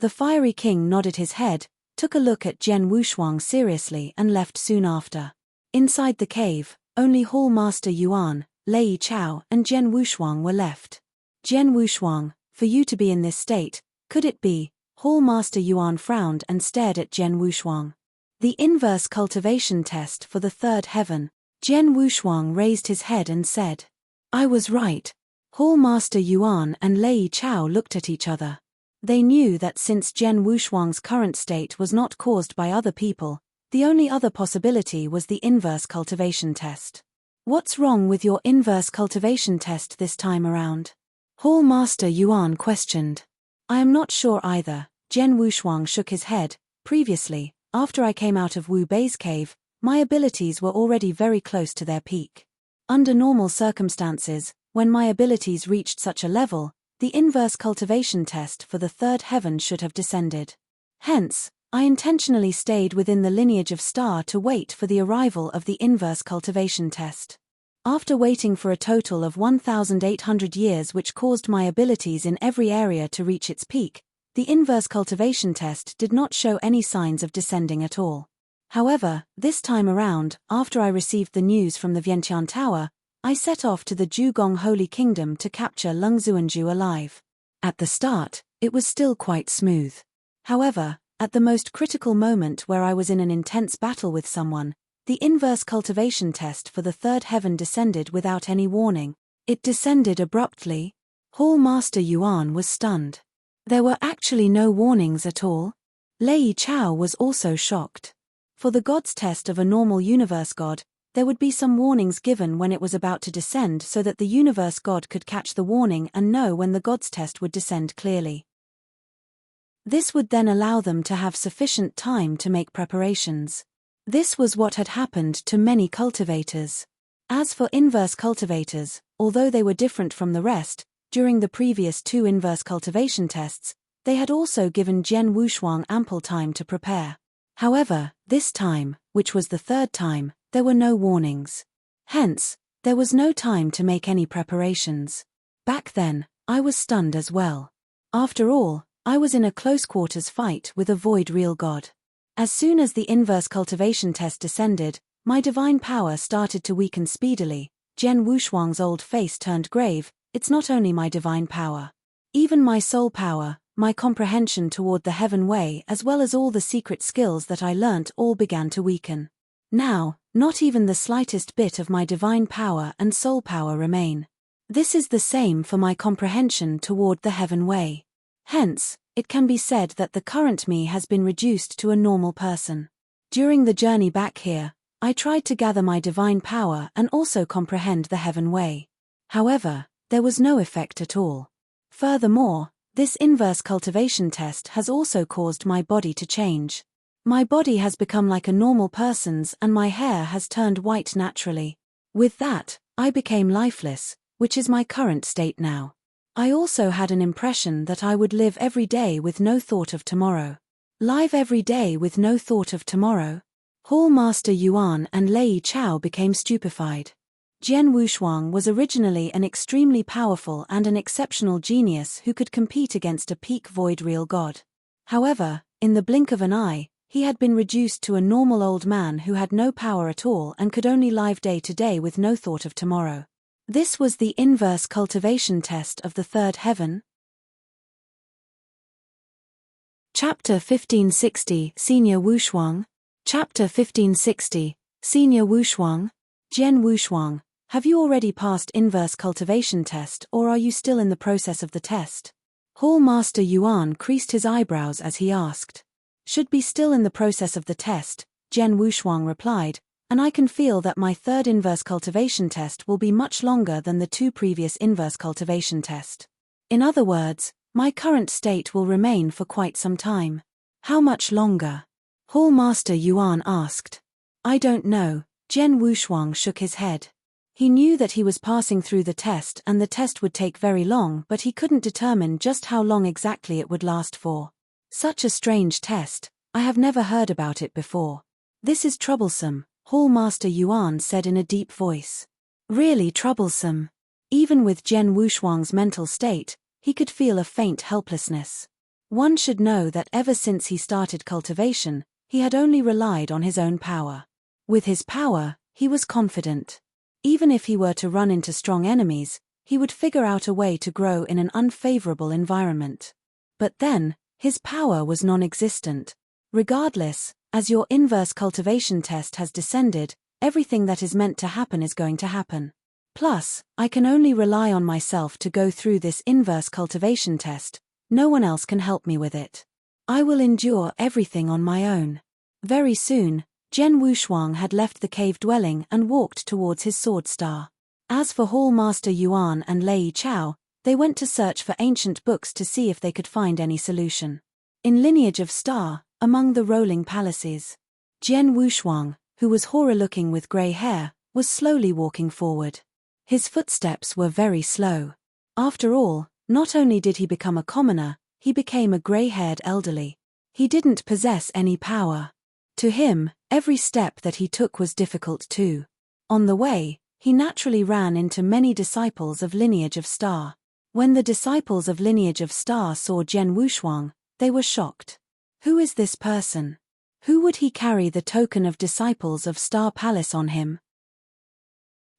The Fiery King nodded his head, took a look at Jian Wushuang seriously and left soon after. Inside the cave, only Hall Master Yuan, Lei Chao and Jian Wushuang were left. Jian Wushuang, for you to be in this state, could it be? Hall Master Yuan frowned and stared at Jian Wushuang. The inverse cultivation test for the third heaven. Jian Wushuang raised his head and said. I was right. Hall Master Yuan and Lei Chao looked at each other. They knew that since Jian Wushuang's current state was not caused by other people, the only other possibility was the inverse cultivation test. What's wrong with your inverse cultivation test this time around? Hall Master Yuan questioned. I am not sure either, Jian Wushuang shook his head. Previously, after I came out of Wu Bei's cave, my abilities were already very close to their peak. Under normal circumstances, when my abilities reached such a level, the inverse cultivation test for the third heaven should have descended. Hence, I intentionally stayed within the lineage of Star to wait for the arrival of the inverse cultivation test. After waiting for a total of 1,800 years which caused my abilities in every area to reach its peak, the inverse cultivation test did not show any signs of descending at all. However, this time around, after I received the news from the Vientiane Tower, I set off to the Zhugong Holy Kingdom to capture Lung Zuanju alive. At the start, it was still quite smooth. However, at the most critical moment where I was in an intense battle with someone, the inverse cultivation test for the third heaven descended without any warning. It descended abruptly. Hall Master Yuan was stunned. There were actually no warnings at all. Lei Chao was also shocked. For the God's test of a normal universe god, there would be some warnings given when it was about to descend so that the universe god could catch the warning and know when the God's test would descend clearly. This would then allow them to have sufficient time to make preparations. This was what had happened to many cultivators. As for inverse cultivators, although they were different from the rest, during the previous 2 inverse cultivation tests, they had also given Jian Wushuang ample time to prepare. However, this time, which was the third time, there were no warnings. Hence, there was no time to make any preparations. Back then, I was stunned as well. After all, I was in a close-quarters fight with a void real god. As soon as the inverse cultivation test descended, my divine power started to weaken speedily. Jian Wushuang's old face turned grave. It's not only my divine power. Even my soul power, my comprehension toward the heaven way as well as all the secret skills that I learnt all began to weaken. Now, not even the slightest bit of my divine power and soul power remain. This is the same for my comprehension toward the heaven way. Hence, it can be said that the current me has been reduced to a normal person. During the journey back here, I tried to gather my divine power and also comprehend the heaven way. However, there was no effect at all. Furthermore, this inverse cultivation test has also caused my body to change. My body has become like a normal person's and my hair has turned white naturally. With that, I became lifeless, which is my current state now. I also had an impression that I would live every day with no thought of tomorrow. Live every day with no thought of tomorrow? Hall Master Yuan and Lei Chao became stupefied. Jian Wushuang was originally an extremely powerful and an exceptional genius who could compete against a peak void real god. However, in the blink of an eye, he had been reduced to a normal old man who had no power at all and could only live day to day with no thought of tomorrow. This was the inverse cultivation test of the third heaven. Chapter 1560, Senior Wushuang. Chapter 1560, Senior Wushuang. Jian Wushuang, have you already passed inverse cultivation test or are you still in the process of the test? Hall Master Yuan creased his eyebrows as he asked. Should be still in the process of the test, Jian Wushuang replied, and I can feel that my third inverse cultivation test will be much longer than the 2 previous inverse cultivation test. In other words, my current state will remain for quite some time. How much longer? Hall Master Yuan asked. I don't know. Jian Wushuang shook his head. He knew that he was passing through the test and the test would take very long, but he couldn't determine just how long exactly it would last for. Such a strange test, I have never heard about it before. This is troublesome, Hall Master Yuan said in a deep voice. Really troublesome. Even with Jian Wushuang's mental state, he could feel a faint helplessness. One should know that ever since he started cultivation, he had only relied on his own power. With his power, he was confident. Even if he were to run into strong enemies, he would figure out a way to grow in an unfavorable environment. But then, his power was non-existent. Regardless, as your inverse cultivation test has descended, everything that is meant to happen is going to happen. Plus, I can only rely on myself to go through this inverse cultivation test. No one else can help me with it. I will endure everything on my own. Very soon, Jian Wushuang had left the cave dwelling and walked towards his sword star. As for Hall Master Yuan and Lei Chao, they went to search for ancient books to see if they could find any solution. In Lineage of Star, among the rolling palaces, Jian Wushuang, who was horror-looking with grey hair, was slowly walking forward. His footsteps were very slow. After all, not only did he become a commoner, he became a grey-haired elderly. He didn't possess any power. To him, every step that he took was difficult too. On the way, he naturally ran into many disciples of Lineage of Star. When the disciples of Lineage of Star saw Jian Wushuang, they were shocked. Who is this person? Who would he carry the token of disciples of Star Palace on him?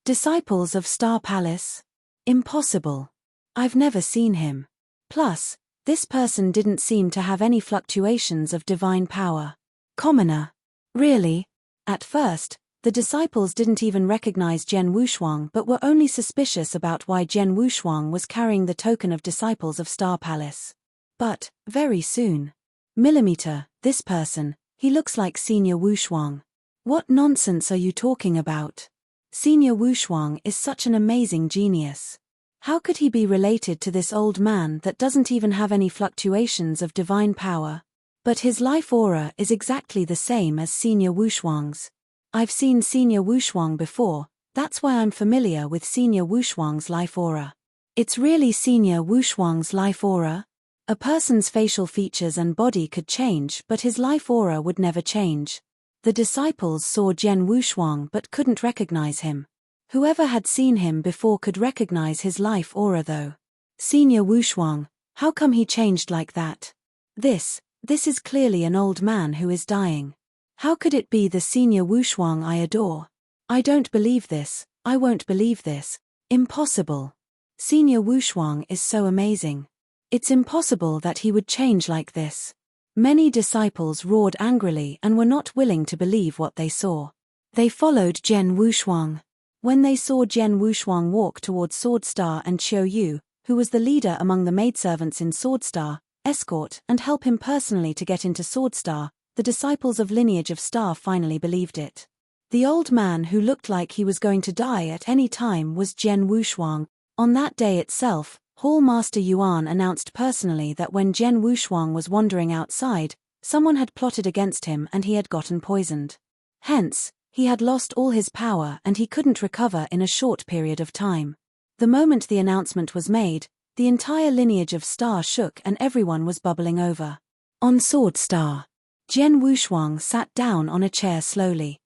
Disciples of Star Palace? Impossible. I've never seen him. Plus, this person didn't seem to have any fluctuations of divine power. Commoner. Really? At first, The disciples didn't even recognize Jian Wushuang but were only suspicious about why Jian Wushuang was carrying the token of disciples of Star Palace. But, very soon. Millimeter, this person, he looks like Senior Wushuang. What nonsense are you talking about? Senior Wushuang is such an amazing genius. How could he be related to this old man that doesn't even have any fluctuations of divine power? But his life aura is exactly the same as Senior Wushuang's. I've seen Senior Wushuang before, that's why I'm familiar with Senior Wushuang's life aura. It's really Senior Wushuang's life aura? A person's facial features and body could change but his life aura would never change. The disciples saw Jian Wushuang but couldn't recognize him. Whoever had seen him before could recognize his life aura though. Senior Wushuang, how come he changed like that? This is clearly an old man who is dying. How could it be the Senior Wushuang I adore? I don't believe this, I won't believe this. Impossible. Senior Wushuang is so amazing. It's impossible that he would change like this. Many disciples roared angrily and were not willing to believe what they saw. They followed Jian Wushuang. When they saw Jian Wushuang walk towards Sword Star and Qiu Yu, who was the leader among the maidservants in Sword Star, escort and help him personally to get into Sword Star, the disciples of Lineage of Star finally believed it. The old man who looked like he was going to die at any time was Jian Wushuang. On that day itself, Hall Master Yuan announced personally that when Jian Wushuang was wandering outside, someone had plotted against him and he had gotten poisoned. Hence, he had lost all his power and he couldn't recover in a short period of time. The moment the announcement was made, the entire Lineage of Star shook and everyone was bubbling over. On Sword Star, Jian Wushuang sat down on a chair slowly.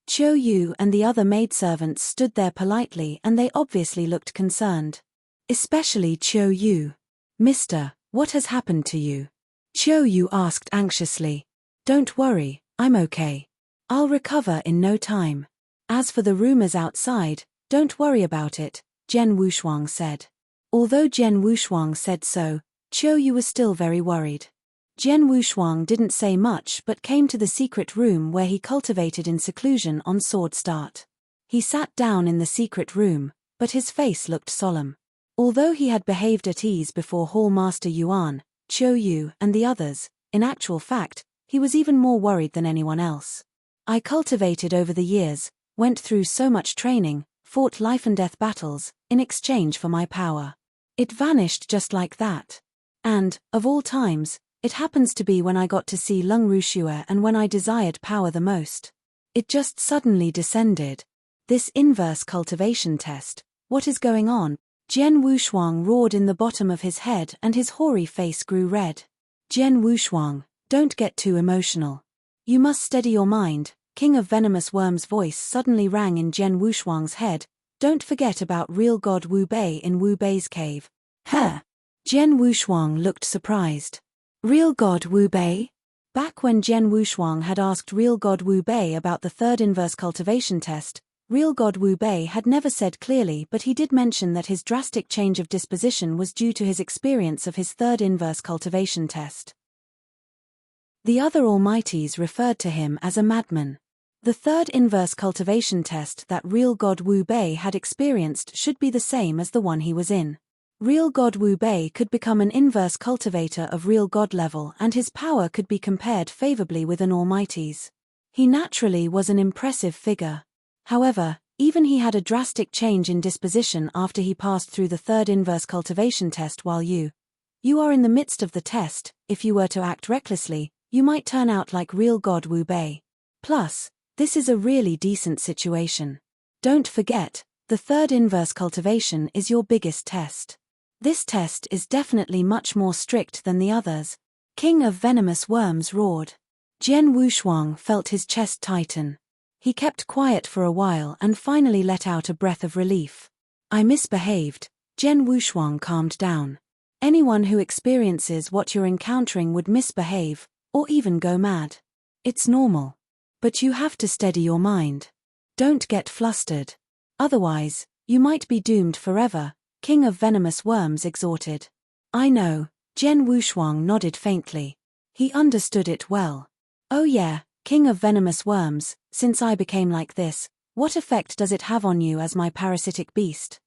Qiu Yu and the other maidservants stood there politely and they obviously looked concerned. Especially Qiu Yu. Mister, what has happened to you? Qiu Yu asked anxiously. Don't worry, I'm okay. I'll recover in no time. As for the rumors outside, don't worry about it, Jian Wushuang said. Although Jian Wushuang said so, Qiu Yu was still very worried. Jian Wushuang didn't say much but came to the secret room where he cultivated in seclusion on Sword Start. He sat down in the secret room, but his face looked solemn. Although he had behaved at ease before Hall Master Yuan, Qiu Yu and the others, in actual fact, he was even more worried than anyone else. I cultivated over the years, went through so much training, fought life and death battles, in exchange for my power. It vanished just like that. And, of all times, it happens to be when I got to see Lung Rushue and when I desired power the most. It just suddenly descended. This inverse cultivation test, what is going on? Jian Wushuang roared in the bottom of his head and his hoary face grew red. Jian Wushuang, don't get too emotional. You must steady your mind, King of Venomous Worm's voice suddenly rang in Jian Wushuang's head. Don't forget about real god Wu Bei in Wu Bei's cave. Huh? Jian Wushuang looked surprised. Real god Wu Bei? Back when Jian Wushuang had asked real god Wu Bei about the third inverse cultivation test, real god Wu Bei had never said clearly but he did mention that his drastic change of disposition was due to his experience of his third inverse cultivation test. The other almighties referred to him as a madman. The third inverse cultivation test that real god Wu Bei had experienced should be the same as the one he was in. Real god Wu Bei could become an inverse cultivator of real god level and his power could be compared favorably with an almighty's. He naturally was an impressive figure. However, even he had a drastic change in disposition after he passed through the third inverse cultivation test while you are in the midst of the test. If you were to act recklessly, you might turn out like real god Wu Bei. Plus, this is a really decent situation. Don't forget, the third inverse cultivation is your biggest test. This test is definitely much more strict than the others. King of Venomous Worms roared. Jian Wushuang felt his chest tighten. He kept quiet for a while and finally let out a breath of relief. I misbehaved. Jian Wushuang calmed down. Anyone who experiences what you're encountering would misbehave, or even go mad. It's normal. But you have to steady your mind. Don't get flustered. Otherwise, you might be doomed forever, King of Venomous Worms exhorted. I know, Jian Wushuang nodded faintly. He understood it well. Oh yeah, King of venomous worms, since I became like this, what effect does it have on you as my parasitic beast?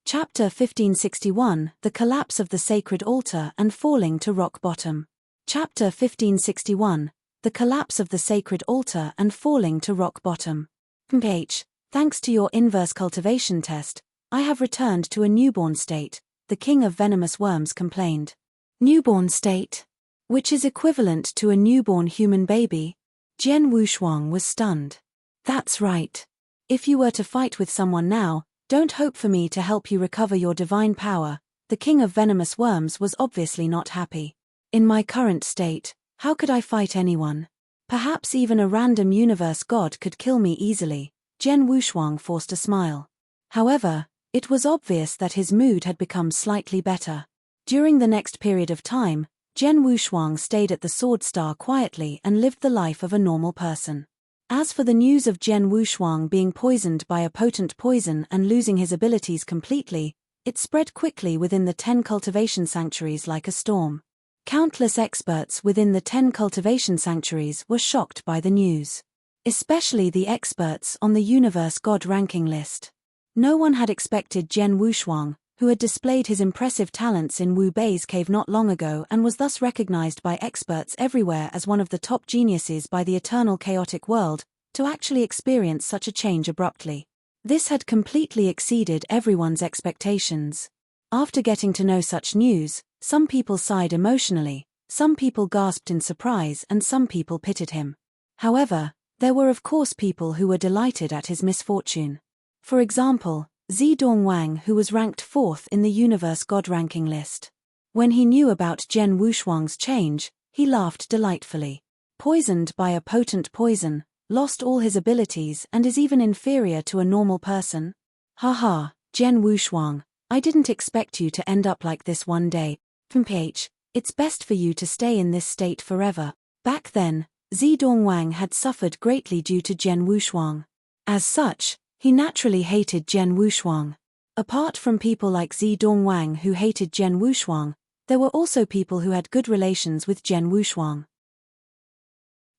Chapter 1561, The Collapse of the Sacred Altar and Falling to Rock Bottom. Chapter 1561, The Collapse of the Sacred Altar and Falling to Rock Bottom. Thanks to your inverse cultivation test, I have returned to a newborn state, the king of venomous worms complained. Newborn state? Which is equivalent to a newborn human baby? Jian Wushuang was stunned. That's right. If you were to fight with someone now, don't hope for me to help you recover your divine power. The king of venomous worms was obviously not happy. In my current state, how could I fight anyone? Perhaps even a random universe god could kill me easily. Jian Wushuang forced a smile. However, it was obvious that his mood had become slightly better. During the next period of time, Jian Wushuang stayed at the Sword Star quietly and lived the life of a normal person. As for the news of Jian Wushuang being poisoned by a potent poison and losing his abilities completely, it spread quickly within the 10 cultivation sanctuaries like a storm. Countless experts within the 10 cultivation sanctuaries were shocked by the news. Especially the experts on the Universe God ranking list. No one had expected Jian Wushuang, who had displayed his impressive talents in Wu Bei's cave not long ago and was thus recognized by experts everywhere as one of the top geniuses by the eternal chaotic world, to actually experience such a change abruptly. This had completely exceeded everyone's expectations. After getting to know such news, some people sighed emotionally, some people gasped in surprise and some people pitied him. However, there were of course people who were delighted at his misfortune. For example, Zidong Wang, who was ranked 4th in the Universe God ranking list. When he knew about Jian Wushuang's change, he laughed delightfully. Poisoned by a potent poison, lost all his abilities and is even inferior to a normal person? Haha, Jian Wushuang, I didn't expect you to end up like this one day. It's best for you to stay in this state forever. Back then, Zidong Wang had suffered greatly due to Jian Wushuang. As such, he naturally hated Jian Wushuang. Apart from people like Zidong Wang who hated Jian Wushuang, there were also people who had good relations with Jian Wushuang.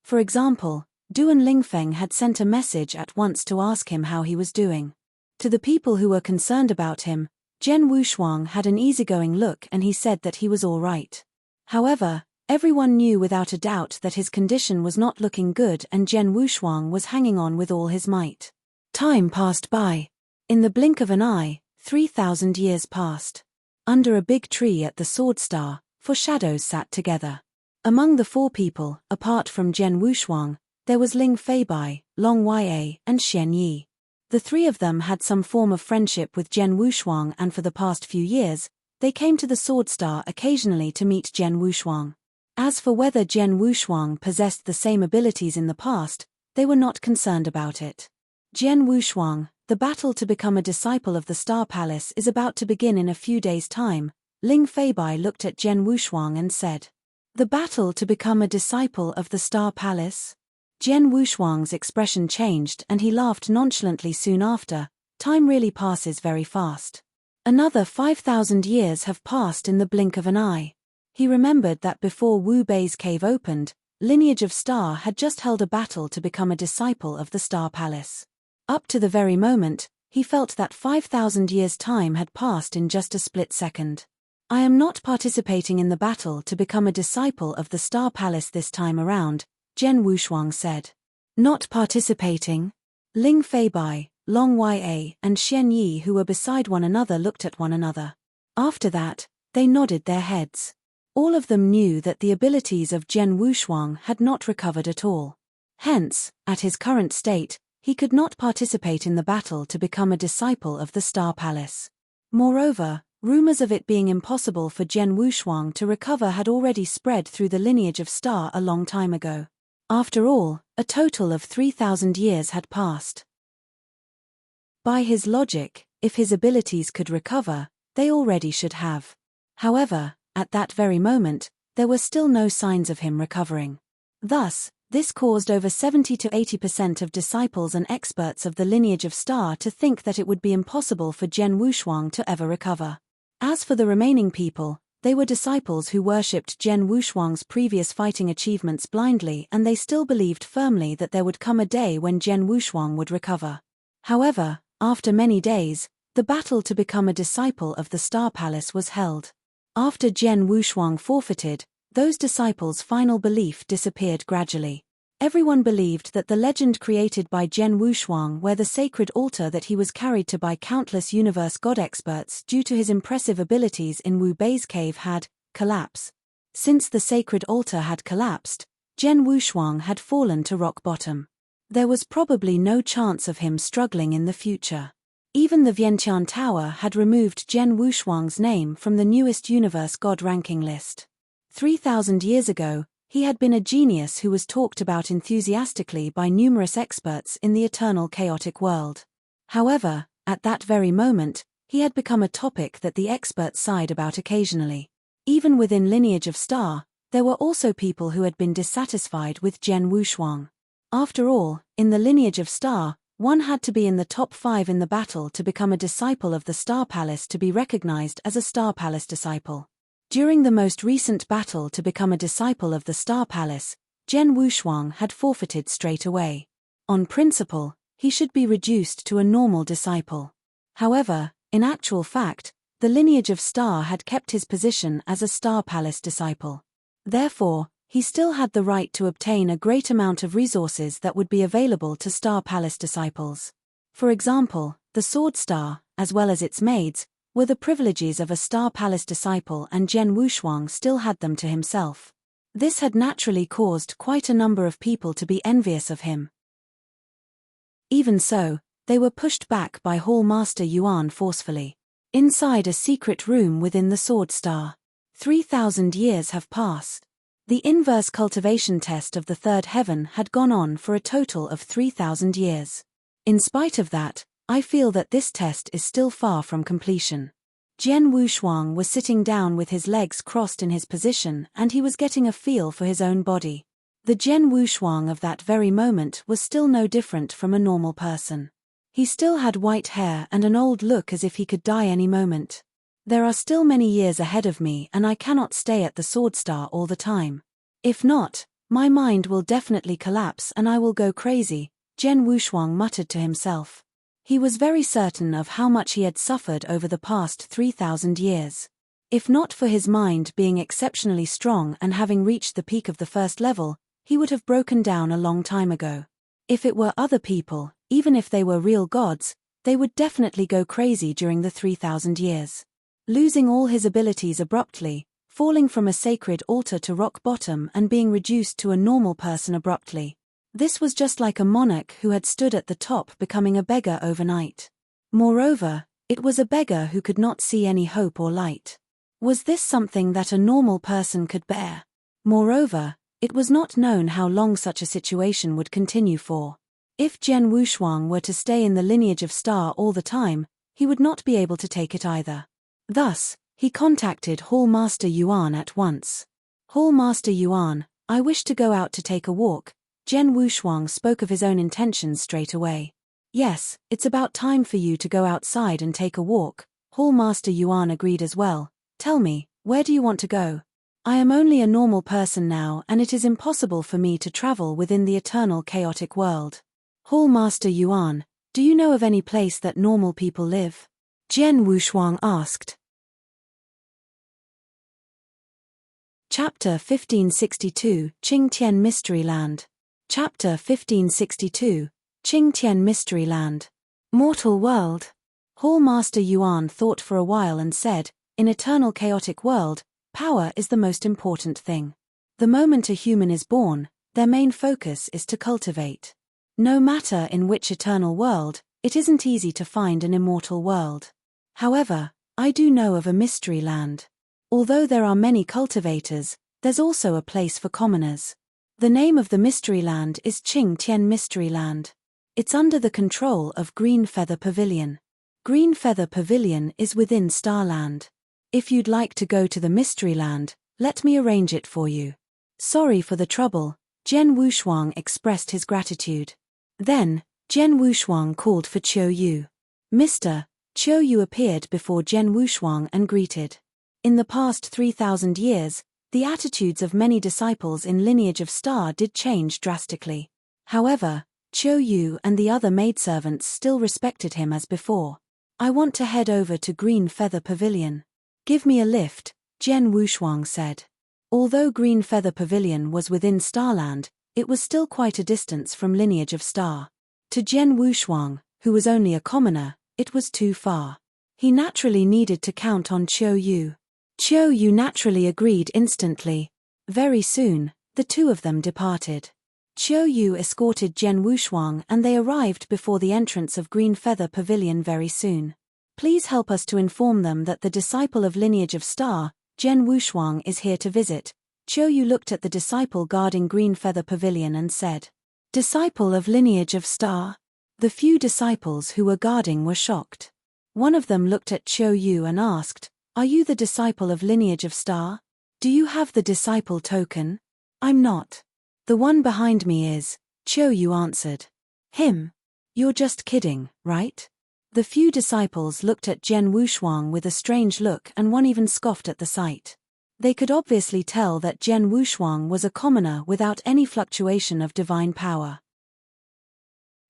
For example, Duan Lingfeng had sent a message at once to ask him how he was doing. To the people who were concerned about him, Jian Wushuang had an easygoing look and he said that he was all right. However, everyone knew without a doubt that his condition was not looking good and Jian Wushuang was hanging on with all his might. Time passed by. In the blink of an eye, 3,000 years passed. Under a big tree at the Sword Star, 4 shadows sat together. Among the 4 people, apart from Jian Wushuang, there was Ling Feibai, Long Ya, and Xian Yi. The 3 of them had some form of friendship with Jian Wushuang and for the past few years, they came to the Sword Star occasionally to meet Jian Wushuang. As for whether Jian Wushuang possessed the same abilities in the past, they were not concerned about it. Jian Wushuang, the battle to become a disciple of the Star Palace is about to begin in a few days' time. Ling Feibai looked at Jian Wushuang and said, The battle to become a disciple of the Star Palace? Jian Wushuang's expression changed and he laughed nonchalantly soon after. Time really passes very fast. Another 5,000 years have passed in the blink of an eye. He remembered that before Wu Bei's cave opened, Lineage of Star had just held a battle to become a disciple of the Star Palace. Up to the very moment, he felt that 5,000 years' time had passed in just a split second. I am not participating in the battle to become a disciple of the Star Palace this time around, Jian Wushuang said. Not participating? Ling Feibai, Long Ya, and Xian Yi who were beside one another looked at one another. After that, they nodded their heads. All of them knew that the abilities of Jian Wushuang had not recovered at all. Hence, at his current state, he could not participate in the battle to become a disciple of the Star Palace. Moreover, rumors of it being impossible for Jian Wushuang to recover had already spread through the lineage of Star a long time ago. After all, a total of 3,000 years had passed. By his logic, if his abilities could recover, they already should have. However, at that very moment, there were still no signs of him recovering. Thus, this caused over 70 to 80% of disciples and experts of the lineage of Star to think that it would be impossible for Jian Wushuang to ever recover. As for the remaining people, They were disciples who worshipped Jian Wushuang's previous fighting achievements blindly, and they still believed firmly that there would come a day when Jian Wushuang would recover. However, after many days, the battle to become a disciple of the Star Palace was held. After Jian Wushuang forfeited, those disciples' final belief disappeared gradually. Everyone believed that the legend created by Jian Wushuang, where the sacred altar that he was carried to by countless universe god experts due to his impressive abilities in Wu Bei's cave, had collapsed. Since the sacred altar had collapsed, Jian Wushuang had fallen to rock bottom. There was probably no chance of him struggling in the future. Even the Vientiane Tower had removed Jian Wushuang's name from the newest universe god ranking list. 3,000 years ago, he had been a genius who was talked about enthusiastically by numerous experts in the eternal chaotic world. However, at that very moment, he had become a topic that the experts sighed about occasionally. Even within Lineage of Star, there were also people who had been dissatisfied with Jian Wushuang. After all, in the Lineage of Star, one had to be in the top 5 in the battle to become a disciple of the Star Palace to be recognized as a Star Palace disciple. During the most recent battle to become a disciple of the Star Palace, Jian Wushuang had forfeited straight away. On principle, he should be reduced to a normal disciple. However, in actual fact, the Lineage of Star had kept his position as a Star Palace disciple. Therefore, he still had the right to obtain a great amount of resources that would be available to Star Palace disciples. For example, the Sword Star, as well as its maids, were the privileges of a Star Palace disciple, and Jian Wushuang still had them to himself. This had naturally caused quite a number of people to be envious of him. Even so, they were pushed back by Hall Master Yuan forcefully. Inside a secret room within the Sword Star. 3,000 years have passed. The inverse cultivation test of the third heaven had gone on for a total of 3,000 years. In spite of that, I feel that this test is still far from completion. Jian Wushuang was sitting down with his legs crossed in his position, and he was getting a feel for his own body. The Jian Wushuang of that very moment was still no different from a normal person. He still had white hair and an old look as if he could die any moment. There are still many years ahead of me, and I cannot stay at the Sword Star all the time. If not, my mind will definitely collapse and I will go crazy, Jian Wushuang muttered to himself. He was very certain of how much he had suffered over the past 3,000 years. If not for his mind being exceptionally strong and having reached the peak of the first level, he would have broken down a long time ago. If it were other people, even if they were real gods, they would definitely go crazy during the 3,000 years. Losing all his abilities abruptly, falling from a sacred altar to rock bottom and being reduced to a normal person abruptly. This was just like a monarch who had stood at the top becoming a beggar overnight. Moreover, it was a beggar who could not see any hope or light. Was this something that a normal person could bear? Moreover, it was not known how long such a situation would continue for. If Jian Wushuang were to stay in the Lineage of Star all the time, he would not be able to take it either. Thus, he contacted Hall Master Yuan at once. Hall Master Yuan, I wish to go out to take a walk. Jian Wushuang spoke of his own intentions straight away. Yes, it's about time for you to go outside and take a walk. Hall Master Yuan agreed as well. Tell me, where do you want to go? I am only a normal person now, and it is impossible for me to travel within the eternal chaotic world. Hall Master Yuan, do you know of any place that normal people live? Jian Wushuang asked. Chapter 1562, Qingtian Mystery Land. Chapter 1562, Qingtian Mystery Land. Mortal World. Hall Master Yuan thought for a while and said, in eternal chaotic world, power is the most important thing. The moment a human is born, their main focus is to cultivate. No matter in which eternal world, it isn't easy to find an immortal world. However, I do know of a mystery land. Although there are many cultivators, there's also a place for commoners. The name of the mystery land is Qingtian Mystery Land. It's under the control of Green Feather Pavilion. Green Feather Pavilion is within Starland. If you'd like to go to the mystery land, let me arrange it for you. Sorry for the trouble, Jian Wushuang expressed his gratitude. Then, Jian Wushuang called for Qiu Yu. Mr. Qiu Yu appeared before Jian Wushuang and greeted. In the past 3,000 years, the attitudes of many disciples in Lineage of Star did change drastically. However, Qiu Yu and the other maidservants still respected him as before. I want to head over to Green Feather Pavilion. Give me a lift, Jian Wushuang said. Although Green Feather Pavilion was within Starland, it was still quite a distance from Lineage of Star. To Jian Wushuang, who was only a commoner, it was too far. He naturally needed to count on Qiu Yu. Qiu Yu naturally agreed instantly. Very soon, the two of them departed. Qiu Yu escorted Jian Wushuang and they arrived before the entrance of Green Feather Pavilion very soon. Please help us to inform them that the disciple of Lineage of Star, Jian Wushuang, is here to visit. Qiu Yu looked at the disciple guarding Green Feather Pavilion and said, Disciple of Lineage of Star? The few disciples who were guarding were shocked. One of them looked at Qiu Yu and asked, Are you the disciple of Lineage of Star? Do you have the disciple token? I'm not. The one behind me is, Qiu Yu answered. Him? You're just kidding, right? The few disciples looked at Jian Wushuang with a strange look and one even scoffed at the sight. They could obviously tell that Jian Wushuang was a commoner without any fluctuation of divine power.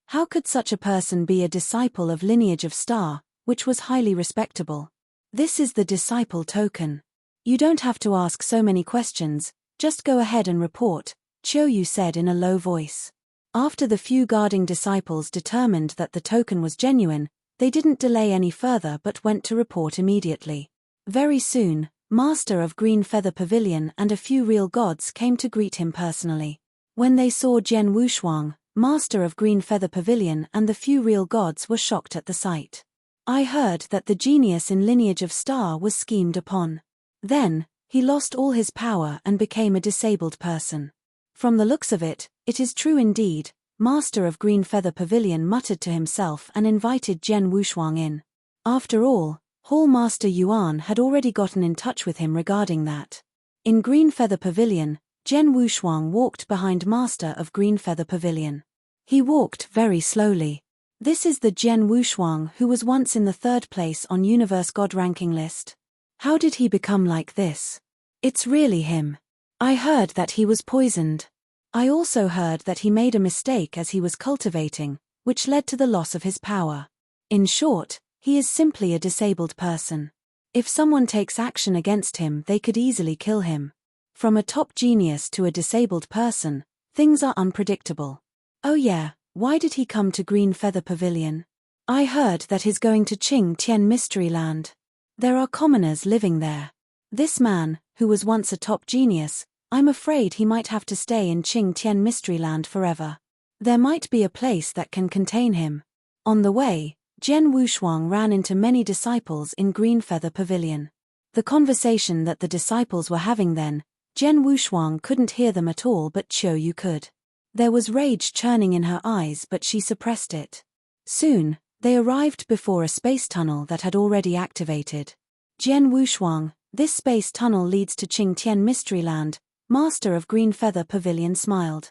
How could such a person be a disciple of Lineage of Star, which was highly respectable? This is the disciple token. You don't have to ask so many questions, just go ahead and report, Qiu Yu said in a low voice. After the few guarding disciples determined that the token was genuine, they didn't delay any further but went to report immediately. Very soon, Master of Green Feather Pavilion and a few real gods came to greet him personally. When they saw Jian Wushuang, Master of Green Feather Pavilion and the few real gods were shocked at the sight. I heard that the genius in Lineage of Star was schemed upon. Then, he lost all his power and became a disabled person. From the looks of it, it is true indeed, Master of Green Feather Pavilion muttered to himself and invited Jian Wushuang in. After all, Hall Master Yuan had already gotten in touch with him regarding that. In Green Feather Pavilion, Jian Wushuang walked behind Master of Green Feather Pavilion. He walked very slowly. This is the Jian Wushuang who was once in the 3rd place on Universe God ranking list. How did he become like this? It's really him. I heard that he was poisoned. I also heard that he made a mistake as he was cultivating, which led to the loss of his power. In short, he is simply a disabled person. If someone takes action against him, they could easily kill him. From a top genius to a disabled person, things are unpredictable. Oh yeah, why did he come to Green Feather Pavilion? I heard that he's going to Qing Tian Mystery Land. There are commoners living there. This man, who was once a top genius, I'm afraid he might have to stay in Qing Tian Mystery Land forever. There might be a place that can contain him. On the way, Jian Wushuang ran into many disciples in Green Feather Pavilion. The conversation that the disciples were having then, Jian Wushuang couldn't hear them at all but Qiu Yu could. There was rage churning in her eyes but she suppressed it. Soon, they arrived before a space tunnel that had already activated. Jian Wushuang, this space tunnel leads to Qing Tian Mystery Land, Master of Green Feather Pavilion smiled.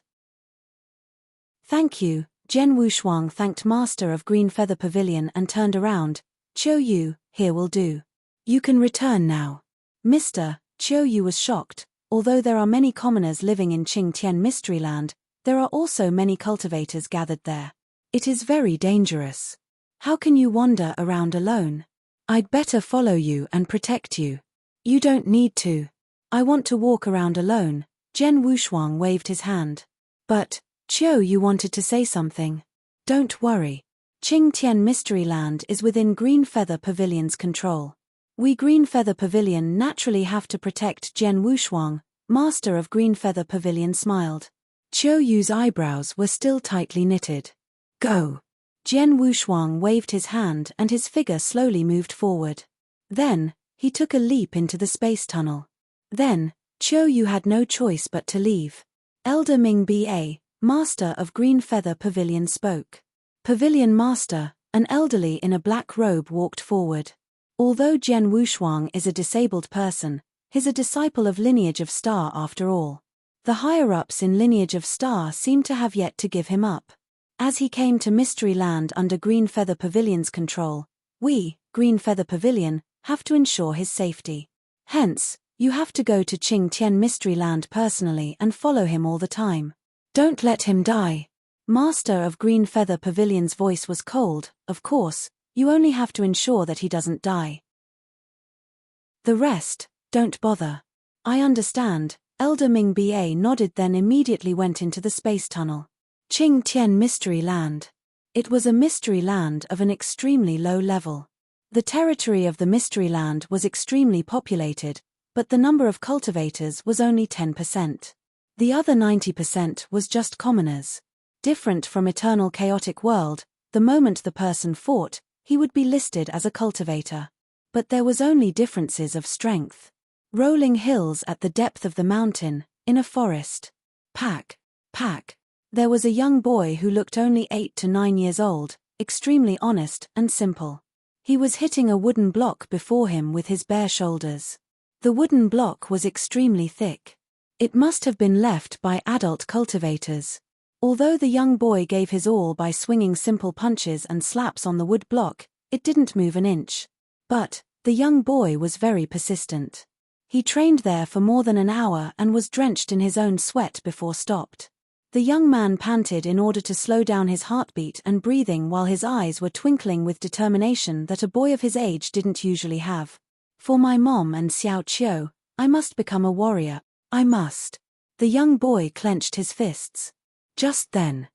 Thank you, Jian Wushuang thanked Master of Green Feather Pavilion and turned around. Qiu Yu, here will do. You can return now. Mr. Qiu Yu was shocked. Although there are many commoners living in Qing Tian Mystery Land, there are also many cultivators gathered there. It is very dangerous. How can you wander around alone? I'd better follow you and protect you. You don't need to. I want to walk around alone. Jian Wushuang waved his hand. But, Qiu Yu wanted to say something. Don't worry. Qing Tian Mystery Land is within Green Feather Pavilion's control. We Green Feather Pavilion naturally have to protect Jian Wushuang, Master of Green Feather Pavilion smiled. Qiu Yu's eyebrows were still tightly knitted. Go. Jian Wushuang waved his hand and his figure slowly moved forward. Then, he took a leap into the space tunnel. Then, Qiu Yu had no choice but to leave. Elder Ming Ba, Master of Green Feather Pavilion spoke. Pavilion Master, an elderly in a black robe walked forward. Although Jian Wushuang is a disabled person, he's a disciple of Lineage of Star after all. The higher-ups in Lineage of Star seem to have yet to give him up. As he came to Mystery Land under Green Feather Pavilion's control, we, Green Feather Pavilion, have to ensure his safety. Hence, you have to go to Qing Tian Mystery Land personally and follow him all the time. Don't let him die. Master of Green Feather Pavilion's voice was cold. Of course, you only have to ensure that he doesn't die. The rest, don't bother. I understand. Elder Ming Ba nodded, then immediately went into the space tunnel. Qing Tian Mystery Land. It was a mystery land of an extremely low level. The territory of the mystery land was extremely populated, but the number of cultivators was only 10%. The other 90% was just commoners. Different from Eternal Chaotic World, the moment the person fought, he would be listed as a cultivator. But there was only differences of strength. Rolling hills at the depth of the mountain, in a forest. Pack. There was a young boy who looked only 8 to 9 years old, extremely honest and simple. He was hitting a wooden block before him with his bare shoulders. The wooden block was extremely thick. It must have been left by adult cultivators. Although the young boy gave his all by swinging simple punches and slaps on the wood block, it didn't move an inch. But the young boy was very persistent. He trained there for more than an hour and was drenched in his own sweat before stopped. The young man panted in order to slow down his heartbeat and breathing while his eyes were twinkling with determination that a boy of his age didn't usually have. For my mom and Xiao Qiu, I must become a warrior. I must. The young boy clenched his fists. Just then.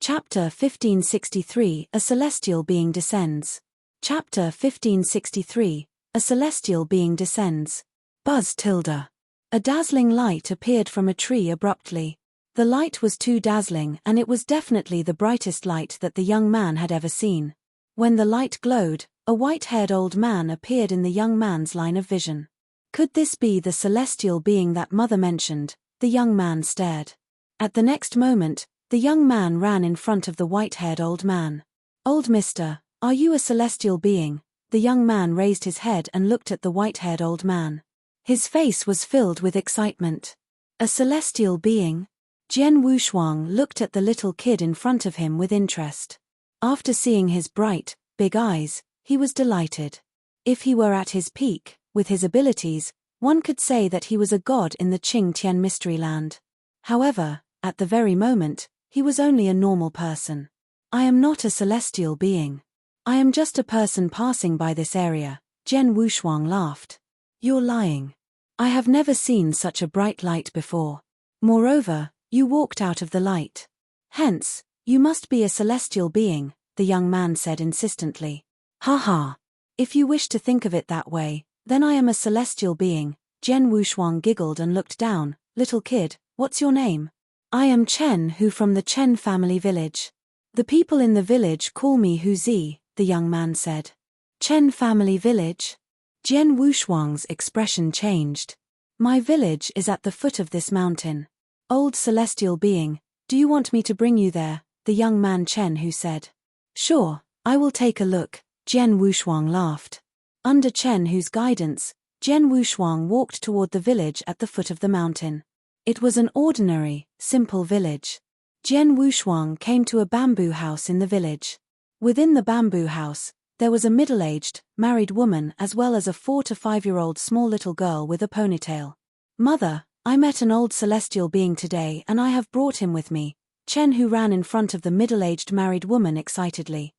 Chapter 1563, A Celestial Being Descends. Chapter 1563, A Celestial Being Descends. Buzz tilde. A dazzling light appeared from a tree abruptly. The light was too dazzling, and it was definitely the brightest light that the young man had ever seen. When the light glowed, a white-haired old man appeared in the young man's line of vision. Could this be the celestial being that Mother mentioned? The young man stared. At the next moment, the young man ran in front of the white-haired old man. "Old mister, are you a celestial being?" The young man raised his head and looked at the white-haired old man. His face was filled with excitement. A celestial being? Jian Wushuang looked at the little kid in front of him with interest. After seeing his bright, big eyes, he was delighted. If he were at his peak, with his abilities, one could say that he was a god in the Qing Tian Mystery Land. However, at the very moment, he was only a normal person. "I am not a celestial being. I am just a person passing by this area," Jian Wushuang laughed. "You're lying. I have never seen such a bright light before. Moreover, you walked out of the light. Hence, you must be a celestial being," the young man said insistently. "Ha ha. If you wish to think of it that way, then I am a celestial being." Jian Wushuang giggled and looked down. "Little kid, what's your name?" "I am Chen Hu from the Chen family village. The people in the village call me Hu Zi," the young man said. "Chen family village?" Jian Wushuang's expression changed. "My village is at the foot of this mountain. Old celestial being, do you want me to bring you there?" the young man Chen Hu said. "Sure, I will take a look," Jian Wushuang laughed. Under Chen Hu's guidance, Jian Wushuang walked toward the village at the foot of the mountain. It was an ordinary, simple village. Jian Wushuang came to a bamboo house in the village. Within the bamboo house, there was a middle-aged, married woman as well as a 4 to 5-year-old small little girl with a ponytail. "Mother, I met an old celestial being today and I have brought him with me," Chen Hu ran in front of the middle-aged married woman excitedly.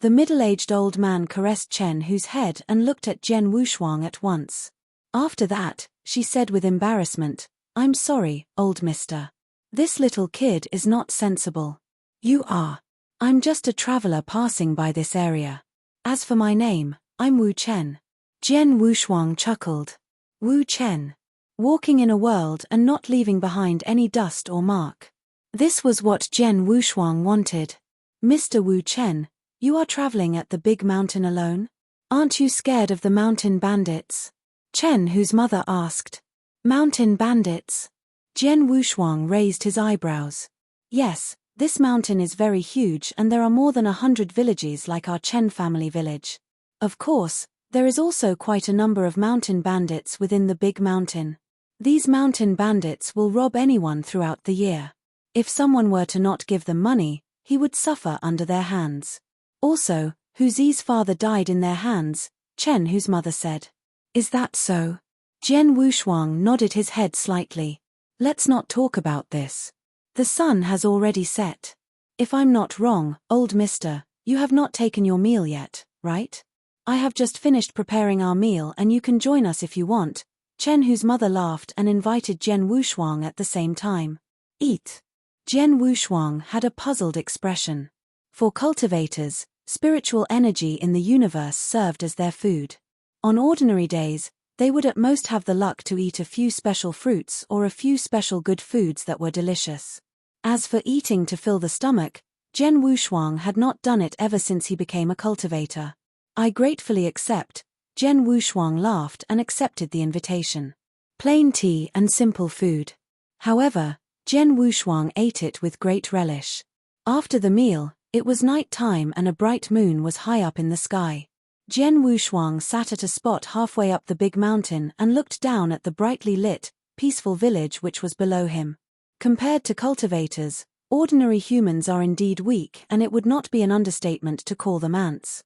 The middle-aged old man caressed Chen Hu's head and looked at Jian Wushuang at once. After that, she said with embarrassment, "I'm sorry, old mister. This little kid is not sensible." "You are. I'm just a traveler passing by this area. As for my name, I'm Wu Chen." Jian Wushuang chuckled. Wu Chen. Walking in a world and not leaving behind any dust or mark. This was what Jian Wushuang wanted. "Mr. Wu Chen, you are traveling at the big mountain alone? Aren't you scared of the mountain bandits?" Chen Hu's mother asked. "Mountain bandits?" Jian Wushuang raised his eyebrows. "Yes, this mountain is very huge and there are more than 100 villages like our Chen family village. Of course, there is also quite a number of mountain bandits within the big mountain. These mountain bandits will rob anyone throughout the year. If someone were to not give them money, he would suffer under their hands. Also, Hu Zi's father died in their hands, Chen Hu's mother said. Is that so? Jian Wushuang nodded his head slightly. Let's not talk about this. The sun has already set. If I'm not wrong, old mister, you have not taken your meal yet, right? I have just finished preparing our meal and you can join us if you want. Chen Hu's mother laughed and invited Jian Wushuang at the same time. Eat. Jian Wushuang had a puzzled expression. For cultivators, spiritual energy in the universe served as their food. On ordinary days, they would at most have the luck to eat a few special fruits or a few special good foods that were delicious. As for eating to fill the stomach, Jian Wushuang had not done it ever since he became a cultivator. I gratefully accept. Jian Wushuang laughed and accepted the invitation. Plain tea and simple food. However, Jian Wushuang ate it with great relish. After the meal, it was night time and a bright moon was high up in the sky. Jian Wushuang sat at a spot halfway up the big mountain and looked down at the brightly lit, peaceful village which was below him. Compared to cultivators, ordinary humans are indeed weak, and it would not be an understatement to call them ants.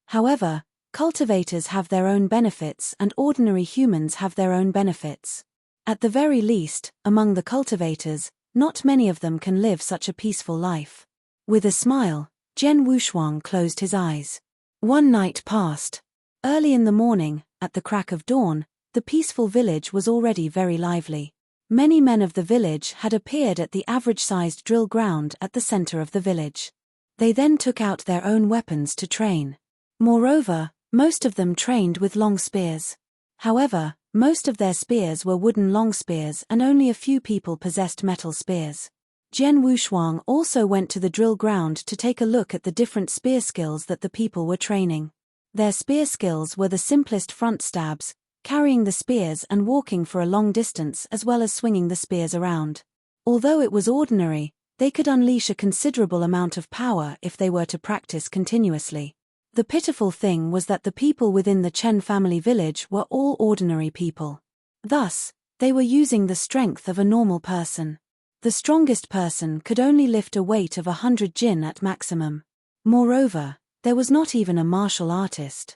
However, cultivators have their own benefits and ordinary humans have their own benefits. At the very least, among the cultivators, not many of them can live such a peaceful life. With a smile, Jian Wushuang closed his eyes. One night passed. Early in the morning, at the crack of dawn, the peaceful village was already very lively. Many men of the village had appeared at the average-sized drill ground at the center of the village. They then took out their own weapons to train. Moreover, most of them trained with long spears. However, most of their spears were wooden long spears and only a few people possessed metal spears. Jian Wushuang also went to the drill ground to take a look at the different spear skills that the people were training. Their spear skills were the simplest front stabs, carrying the spears and walking for a long distance as well as swinging the spears around. Although it was ordinary, they could unleash a considerable amount of power if they were to practice continuously. The pitiful thing was that the people within the Chen family village were all ordinary people. Thus, they were using the strength of a normal person. The strongest person could only lift a weight of 100 jin at maximum. Moreover, there was not even a martial artist.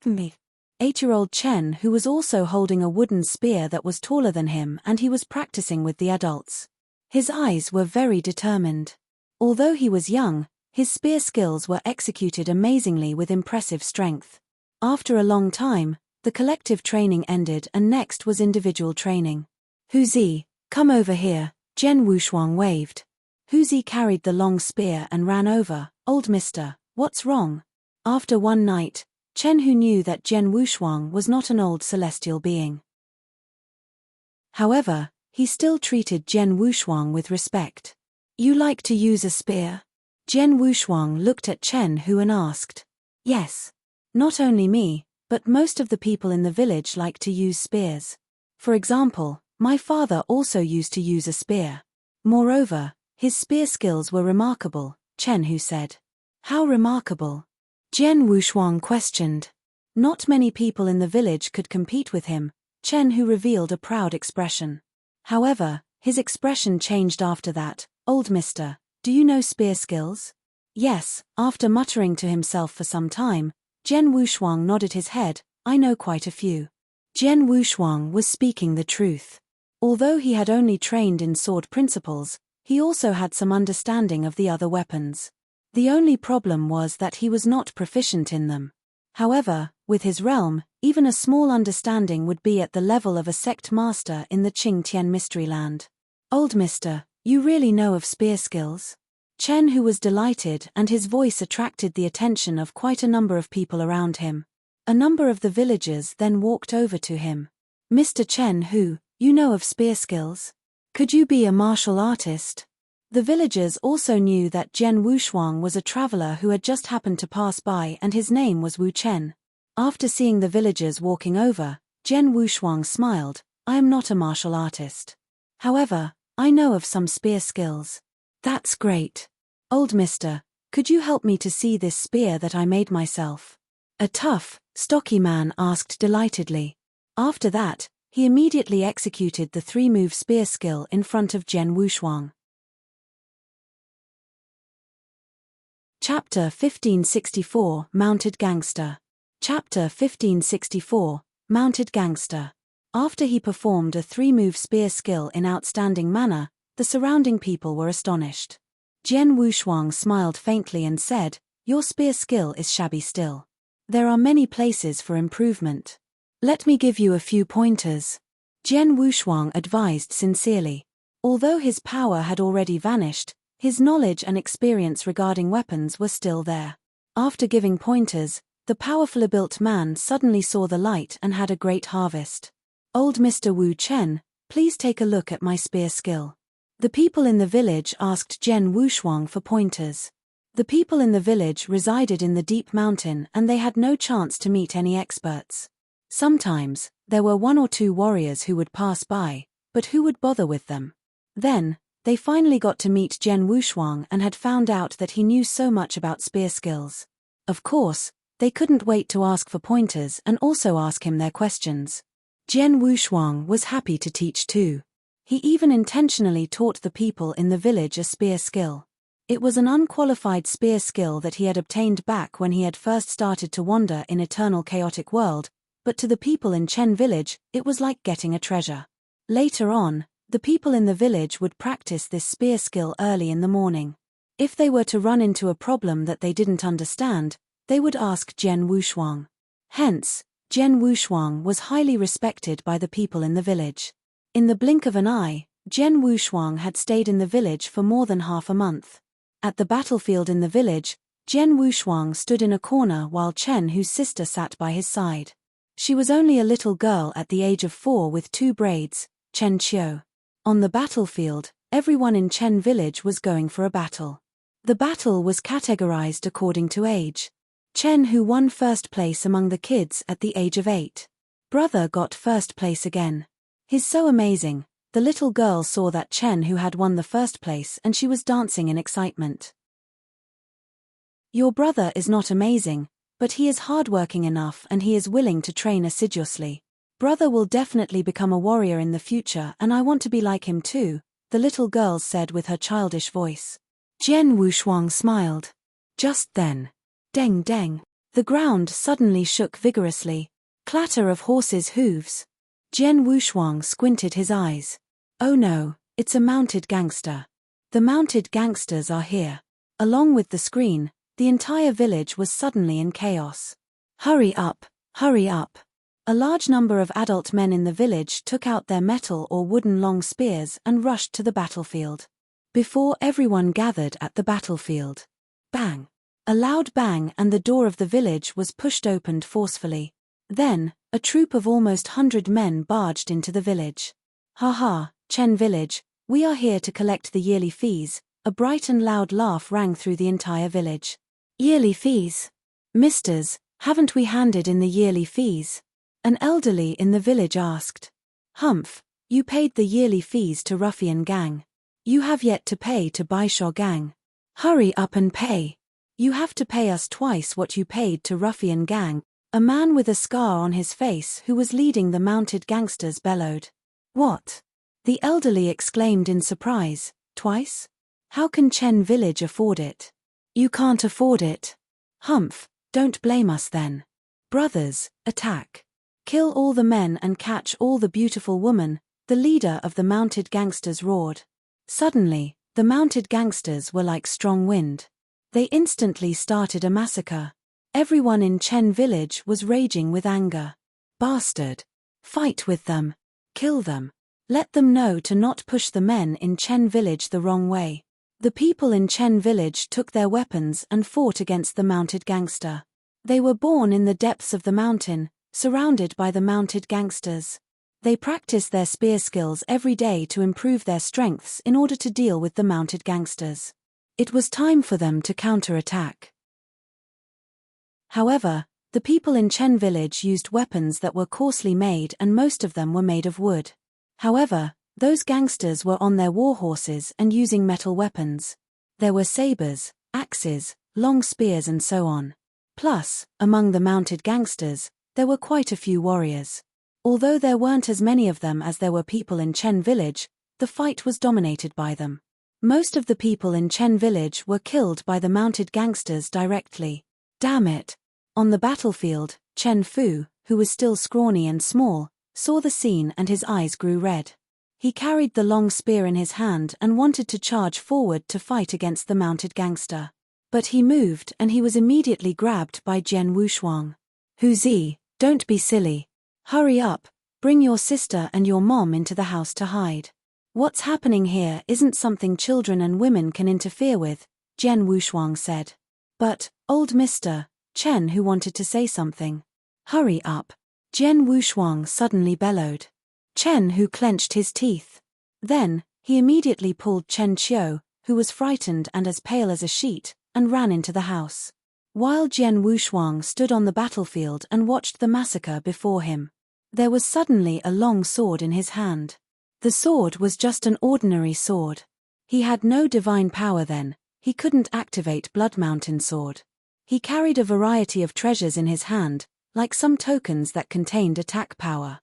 Me. 8-year-old Chen, who was also holding a wooden spear that was taller than him, and he was practicing with the adults. His eyes were very determined. Although he was young, his spear skills were executed amazingly with impressive strength. After a long time, the collective training ended and next was individual training. Hu Zi, come over here, Jian Wushuang waved. Hu Zi carried the long spear and ran over. Old mister, what's wrong? After one night, Chen Hu knew that Jian Wushuang was not an old celestial being. However, he still treated Jian Wushuang with respect. You like to use a spear? Jian Wushuang looked at Chen Hu and asked. Yes. Not only me, but most of the people in the village like to use spears. For example, my father also used to use a spear. Moreover, his spear skills were remarkable, Chen Hu said. How remarkable? Jian Wushuang questioned. Not many people in the village could compete with him. Chen Hu revealed a proud expression. However, his expression changed after that. Old mister, do you know spear skills? Yes. After muttering to himself for some time, Jian Wushuang nodded his head. I know quite a few. Jian Wushuang was speaking the truth. Although he had only trained in sword principles, he also had some understanding of the other weapons. The only problem was that he was not proficient in them. However, with his realm, even a small understanding would be at the level of a sect master in the Qing Tian Mystery Land. Old mister, you really know of spear skills? Chen Hu was delighted and his voice attracted the attention of quite a number of people around him. A number of the villagers then walked over to him. Mr. Chen Hu, you know of spear skills? Could you be a martial artist? The villagers also knew that Jian Wushuang was a traveler who had just happened to pass by and his name was Wu Chen. After seeing the villagers walking over, Jian Wushuang smiled. I am not a martial artist. However, I know of some spear skills. That's great. Old mister, could you help me to see this spear that I made myself? A tough, stocky man asked delightedly. After that, he immediately executed the 3-move spear skill in front of Jian Wushuang. Chapter 1564, Mounted Gangster. Chapter 1564, Mounted Gangster. After he performed a 3-move spear skill in outstanding manner, the surrounding people were astonished. Jian Wushuang smiled faintly and said, "Your spear skill is shabby still. There are many places for improvement. Let me give you a few pointers." Jian Wushuang advised sincerely. Although his power had already vanished, his knowledge and experience regarding weapons were still there. After giving pointers, the powerfully built man suddenly saw the light and had a great harvest. "Old Mr. Wu Chen, please take a look at my spear skill." The people in the village asked Jian Wushuang for pointers. The people in the village resided in the deep mountain and they had no chance to meet any experts. Sometimes, there were 1 or 2 warriors who would pass by, but who would bother with them? Then, they finally got to meet Jian Wushuang and had found out that he knew so much about spear skills. Of course, they couldn't wait to ask for pointers and also ask him their questions. Jian Wushuang was happy to teach too. He even intentionally taught the people in the village a spear skill. It was an unqualified spear skill that he had obtained back when he had first started to wander in eternal chaotic world, but to the people in Chen village, it was like getting a treasure. Later on, the people in the village would practice this spear skill early in the morning. If they were to run into a problem that they didn't understand, they would ask Jian Wushuang. Hence, Jian Wushuang was highly respected by the people in the village. In the blink of an eye, Jian Wushuang had stayed in the village for more than half a month. At the battlefield in the village, Jian Wushuang stood in a corner while Chen, whose sister, sat by his side. She was only a little girl at the age of 4 with 2 braids, Chen Qiu. On the battlefield, everyone in Chen village was going for a battle. The battle was categorized according to age. Chen, who won first place among the kids at the age of 8. Brother got first place again. He's so amazing. The little girl saw that Chen who had won the first place and she was dancing in excitement. "Your brother is not amazing, but he is hardworking enough and he is willing to train assiduously. Brother will definitely become a warrior in the future and I want to be like him too," the little girl said with her childish voice. Jian Wushuang smiled. Just then, deng deng, the ground suddenly shook vigorously. Clatter of horses' hooves. Jian Wushuang squinted his eyes. "Oh no, it's a mounted gangster. The mounted gangsters are here." Along with the screen, the entire village was suddenly in chaos. "Hurry up, hurry up." A large number of adult men in the village took out their metal or wooden long spears and rushed to the battlefield. Before everyone gathered at the battlefield. Bang! A loud bang and the door of the village was pushed open forcefully. Then, a troop of almost 100 men barged into the village. "Ha ha, Chen village, we are here to collect the yearly fees." A bright and loud laugh rang through the entire village. "Yearly fees? Misters, haven't we handed in the yearly fees?" An elderly in the village asked. "Humph, you paid the yearly fees to ruffian gang. You have yet to pay to Baishaw gang. Hurry up and pay. You have to pay us twice what you paid to ruffian gang." A man with a scar on his face who was leading the mounted gangsters bellowed. "What?" the elderly exclaimed in surprise. "Twice? How can Chen village afford it?" "You can't afford it." "Humph, don't blame us then. Brothers, attack. Kill all the men and catch all the beautiful women," the leader of the mounted gangsters roared. Suddenly, the mounted gangsters were like strong wind. They instantly started a massacre. Everyone in Chen village was raging with anger. "Bastard! Fight with them. Kill them. Let them know to not push the men in Chen village the wrong way." The people in Chen village took their weapons and fought against the mounted gangster. They were born in the depths of the mountain, surrounded by the mounted gangsters. They practiced their spear skills every day to improve their strengths in order to deal with the mounted gangsters. It was time for them to counterattack. However, the people in Chen village used weapons that were coarsely made and most of them were made of wood. However, those gangsters were on their war horses and using metal weapons. There were sabers, axes, long spears and so on. Plus, among the mounted gangsters, there were quite a few warriors. Although there weren't as many of them as there were people in Chen village, the fight was dominated by them. Most of the people in Chen village were killed by the mounted gangsters directly. Damn it. On the battlefield, Chen Fu, who was still scrawny and small, saw the scene and his eyes grew red. He carried the long spear in his hand and wanted to charge forward to fight against the mounted gangster. But he moved and he was immediately grabbed by Jian Wushuang. Huzi, don't be silly. Hurry up, bring your sister and your mom into the house to hide. What's happening here isn't something children and women can interfere with, Jian Wushuang said. But, old Mr. Chen who wanted to say something. Hurry up. Jian Wushuang suddenly bellowed. Chen who clenched his teeth. Then, he immediately pulled Chen Qiu, who was frightened and as pale as a sheet, and ran into the house. While Jian Wushuang stood on the battlefield and watched the massacre before him, there was suddenly a long sword in his hand. The sword was just an ordinary sword. He had no divine power then, he couldn't activate Blood Mountain Sword. He carried a variety of treasures in his hand, like some tokens that contained attack power.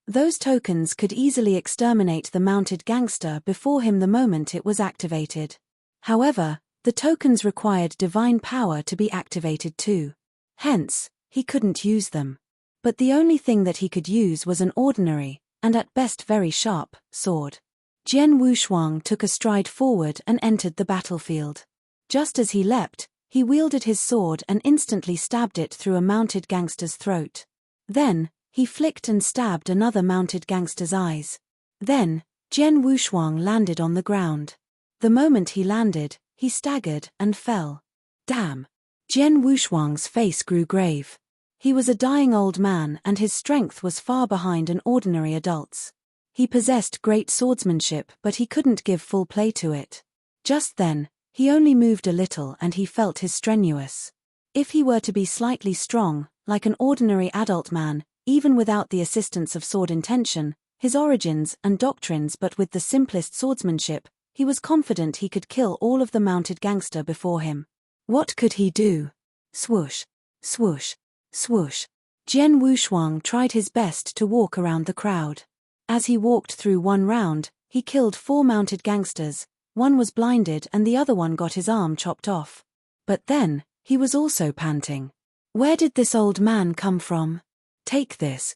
Those tokens could easily exterminate the mounted gangster before him the moment it was activated. However, the tokens required divine power to be activated too. Hence, he couldn't use them. But the only thing that he could use was an ordinary, and at best very sharp, sword. Jian Wushuang took a stride forward and entered the battlefield. Just as he leapt, he wielded his sword and instantly stabbed it through a mounted gangster's throat. Then, he flicked and stabbed another mounted gangster's eyes. Then, Jian Wushuang landed on the ground. The moment he landed, he staggered and fell. Damn! Jian Wushuang's face grew grave. He was a dying old man and his strength was far behind an ordinary adult's. He possessed great swordsmanship but he couldn't give full play to it. Just then, he only moved a little and he felt his strenuous. If he were to be slightly strong, like an ordinary adult man, even without the assistance of sword intention, his origins and doctrines but with the simplest swordsmanship, he was confident he could kill all of the mounted gangster before him. What could he do? Swoosh, swoosh, swoosh. Jian Wushuang tried his best to walk around the crowd. As he walked through one round, he killed 4 mounted gangsters, one was blinded and the other one got his arm chopped off. But then, he was also panting. Where did this old man come from? Take this.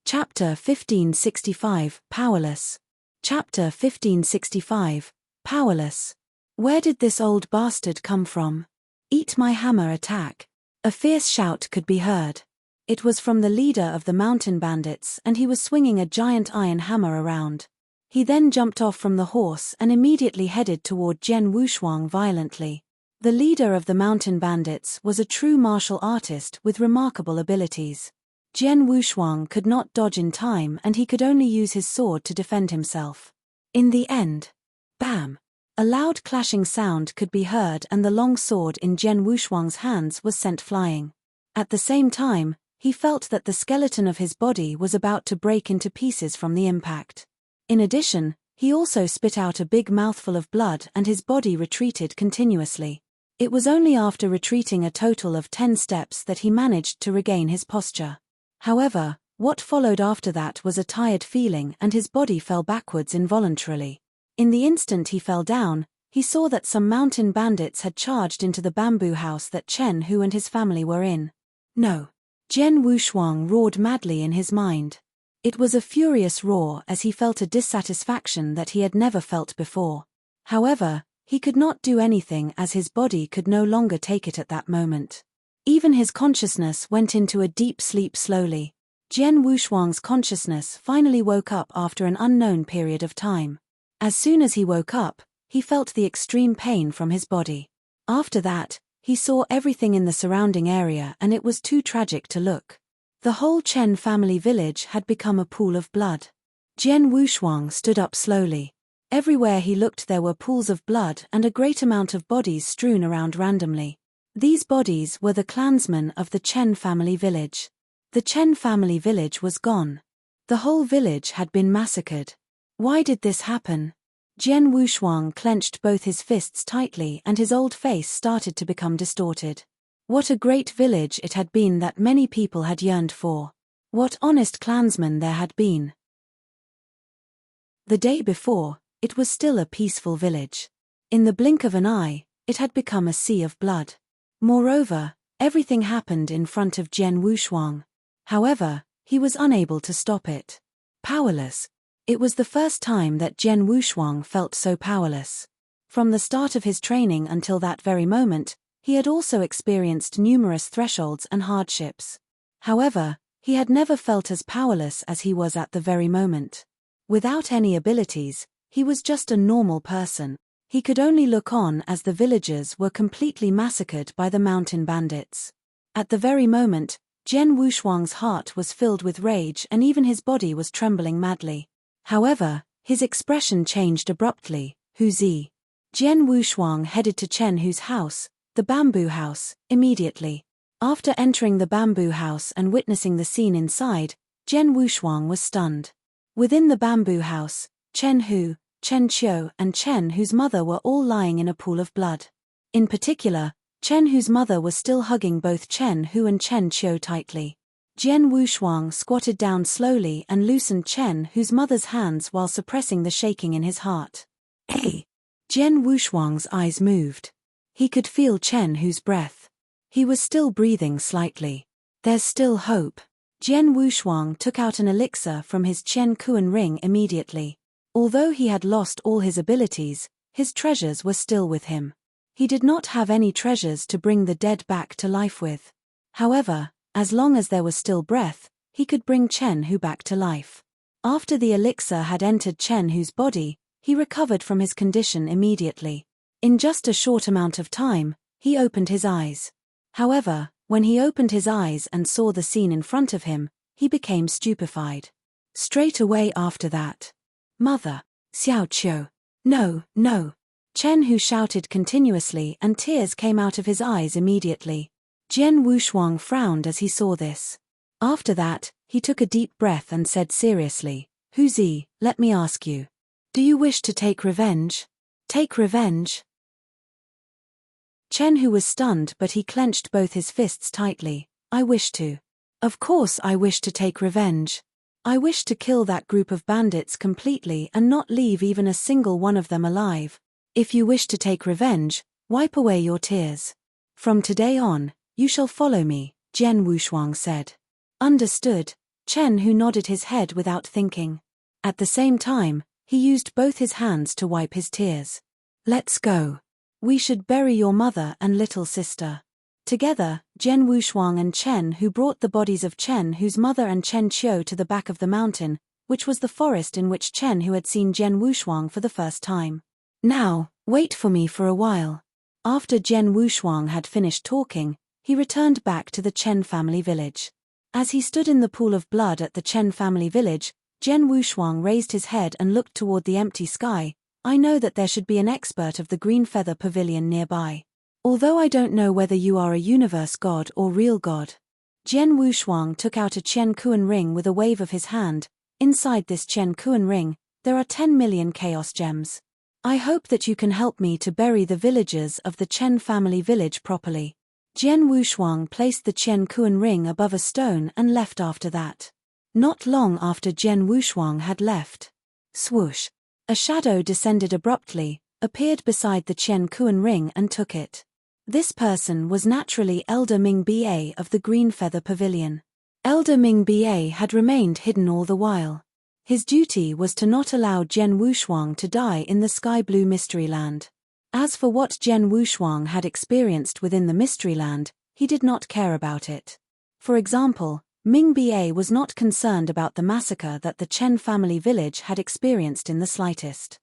Chapter 1565, Powerless. Chapter 1565, Powerless. Where did this old bastard come from? Eat my hammer attack. A fierce shout could be heard. It was from the leader of the mountain bandits and he was swinging a giant iron hammer around. He then jumped off from the horse and immediately headed toward Jian Wushuang violently. The leader of the mountain bandits was a true martial artist with remarkable abilities. Jian Wushuang could not dodge in time and he could only use his sword to defend himself. In the end, bam! A loud clashing sound could be heard and the long sword in Jian Wushuang's hands was sent flying. At the same time, he felt that the skeleton of his body was about to break into pieces from the impact. In addition, he also spit out a big mouthful of blood and his body retreated continuously. It was only after retreating a total of 10 steps that he managed to regain his posture. However, what followed after that was a tired feeling and his body fell backwards involuntarily. In the instant he fell down, he saw that some mountain bandits had charged into the bamboo house that Chen Hu and his family were in. No. Jian Wushuang roared madly in his mind. It was a furious roar as he felt a dissatisfaction that he had never felt before. However, he could not do anything as his body could no longer take it at that moment. Even his consciousness went into a deep sleep slowly. Jian Wushuang's consciousness finally woke up after an unknown period of time. As soon as he woke up, he felt the extreme pain from his body. After that, he saw everything in the surrounding area and it was too tragic to look. The whole Chen family village had become a pool of blood. Jian Wushuang stood up slowly. Everywhere he looked there were pools of blood and a great amount of bodies strewn around randomly. These bodies were the clansmen of the Chen family village. The Chen family village was gone. The whole village had been massacred. Why did this happen? Jian Wushuang clenched both his fists tightly and his old face started to become distorted. What a great village it had been that many people had yearned for. What honest clansmen there had been. The day before, it was still a peaceful village. In the blink of an eye, it had become a sea of blood. Moreover, everything happened in front of Jian Wushuang. However, he was unable to stop it. Powerless. It was the first time that Jian Wushuang felt so powerless. From the start of his training until that very moment, he had also experienced numerous thresholds and hardships. However, he had never felt as powerless as he was at the very moment. Without any abilities, he was just a normal person. He could only look on as the villagers were completely massacred by the mountain bandits. At the very moment, Jian Wushuang's heart was filled with rage and even his body was trembling madly. However, his expression changed abruptly. Hu Zi. Jian Wushuang headed to Chen Hu's house, the bamboo house, immediately. After entering the bamboo house and witnessing the scene inside, Jian Wushuang was stunned. Within the bamboo house, Chen Hu, Chen Qiu and Chen Hu's mother were all lying in a pool of blood. In particular, Chen Hu's mother was still hugging both Chen Hu and Chen Qiu tightly. Jian Wushuang squatted down slowly and loosened Chen Hu's mother's hands while suppressing the shaking in his heart. Hey! Jian Wushuang's eyes moved. He could feel Chen Hu's breath. He was still breathing slightly. There's still hope. Jian Wushuang took out an elixir from his Qian Kuan ring immediately. Although he had lost all his abilities, his treasures were still with him. He did not have any treasures to bring the dead back to life with. However, as long as there was still breath, he could bring Chen Hu back to life. After the elixir had entered Chen Hu's body, he recovered from his condition immediately. In just a short amount of time, he opened his eyes. However, when he opened his eyes and saw the scene in front of him, he became stupefied. Straight away after that, "Mother! Xiao Qiu! No, no!" Chen Hu shouted continuously and tears came out of his eyes immediately. Jian Wushuang frowned as he saw this. After that, he took a deep breath and said seriously, "Hu Zi, let me ask you. Do you wish to take revenge? Take revenge?" Chen Hu was stunned but he clenched both his fists tightly. "I wish to. Of course I wish to take revenge. I wish to kill that group of bandits completely and not leave even a single one of them alive. If you wish to take revenge, wipe away your tears. From today on, you shall follow me," Jian Wushuang said. Understood. Chen Hu nodded his head without thinking. At the same time, he used both his hands to wipe his tears. "Let's go. We should bury your mother and little sister." Together, Jian Wushuang and Chen Hu brought the bodies of Chen Hu's mother and Chen Qiu to the back of the mountain, which was the forest in which Chen Hu had seen Jian Wushuang for the first time. "Now, wait for me for a while." After Jian Wushuang had finished talking, he returned back to the Chen family village. As he stood in the pool of blood at the Chen family village, Jian Wushuang raised his head and looked toward the empty sky. "I know that there should be an expert of the Green Feather Pavilion nearby. Although I don't know whether you are a universe god or real god." Jian Wushuang took out a Qian Kuan ring with a wave of his hand. Inside this Qian Kuan ring, there are 10 million chaos gems. I hope that you can help me to bury the villagers of the Chen family village properly. Jian Wushuang placed the Qian Kuan ring above a stone and left after that. Not long after Jian Wushuang had left, swoosh, a shadow descended abruptly, appeared beside the Qian Kuan ring and took it. This person was naturally Elder Ming Ba of the Green Feather Pavilion. Elder Ming Ba had remained hidden all the while. His duty was to not allow Jian Wushuang to die in the Sky Blue Mystery Land. As for what Jian Wushuang had experienced within the Mystery Land, he did not care about it. For example, Ming Ba was not concerned about the massacre that the Chen family village had experienced in the slightest.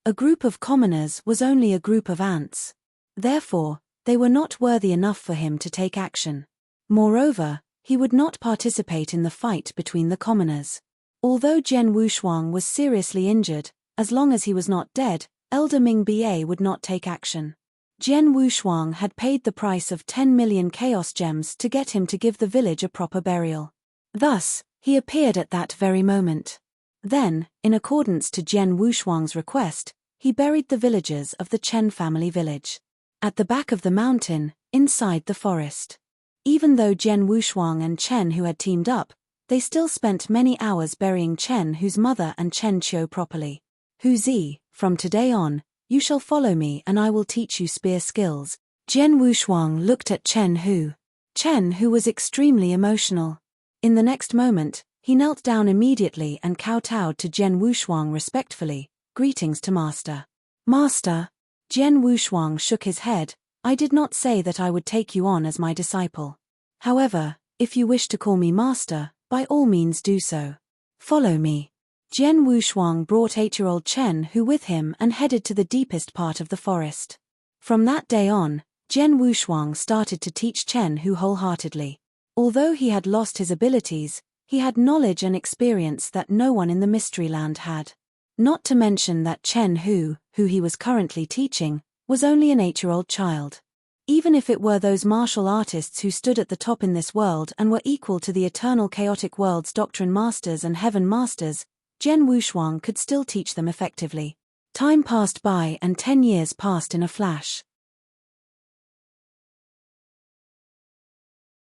A group of commoners was only a group of ants. Therefore, they were not worthy enough for him to take action. Moreover, he would not participate in the fight between the commoners. Although Jian Wushuang was seriously injured, as long as he was not dead, Elder Ming Ba would not take action. Jian Wushuang had paid the price of 10 million chaos gems to get him to give the village a proper burial. Thus, he appeared at that very moment. Then, in accordance to Jian Wushuang's request, he buried the villagers of the Chen family village. At the back of the mountain, inside the forest. Even though Jian Wushuang and Chen Hu had teamed up, They still spent many hours burying Chen Hu's mother and Chen Qiu properly. Hu Zi, from today on, you shall follow me and I will teach you spear skills. Jian Wushuang looked at Chen Hu. Chen Hu was extremely emotional. In the next moment, he knelt down immediately and kowtowed to Jian Wushuang respectfully. Greetings to Master. Master. Jian Wushuang shook his head. I did not say that I would take you on as my disciple. However, if you wish to call me Master, by all means do so. Follow me. Jian Wushuang brought 8-year-old Chen Hu with him and headed to the deepest part of the forest. From that day on, Jian Wushuang started to teach Chen Hu wholeheartedly. Although he had lost his abilities, he had knowledge and experience that no one in the Mystery Land had. Not to mention that Chen Hu, who he was currently teaching, was only an 8-year-old child. Even if it were those martial artists who stood at the top in this world and were equal to the eternal chaotic world's doctrine masters and heaven masters, Jian Wushuang could still teach them effectively. Time passed by and 10 years passed in a flash.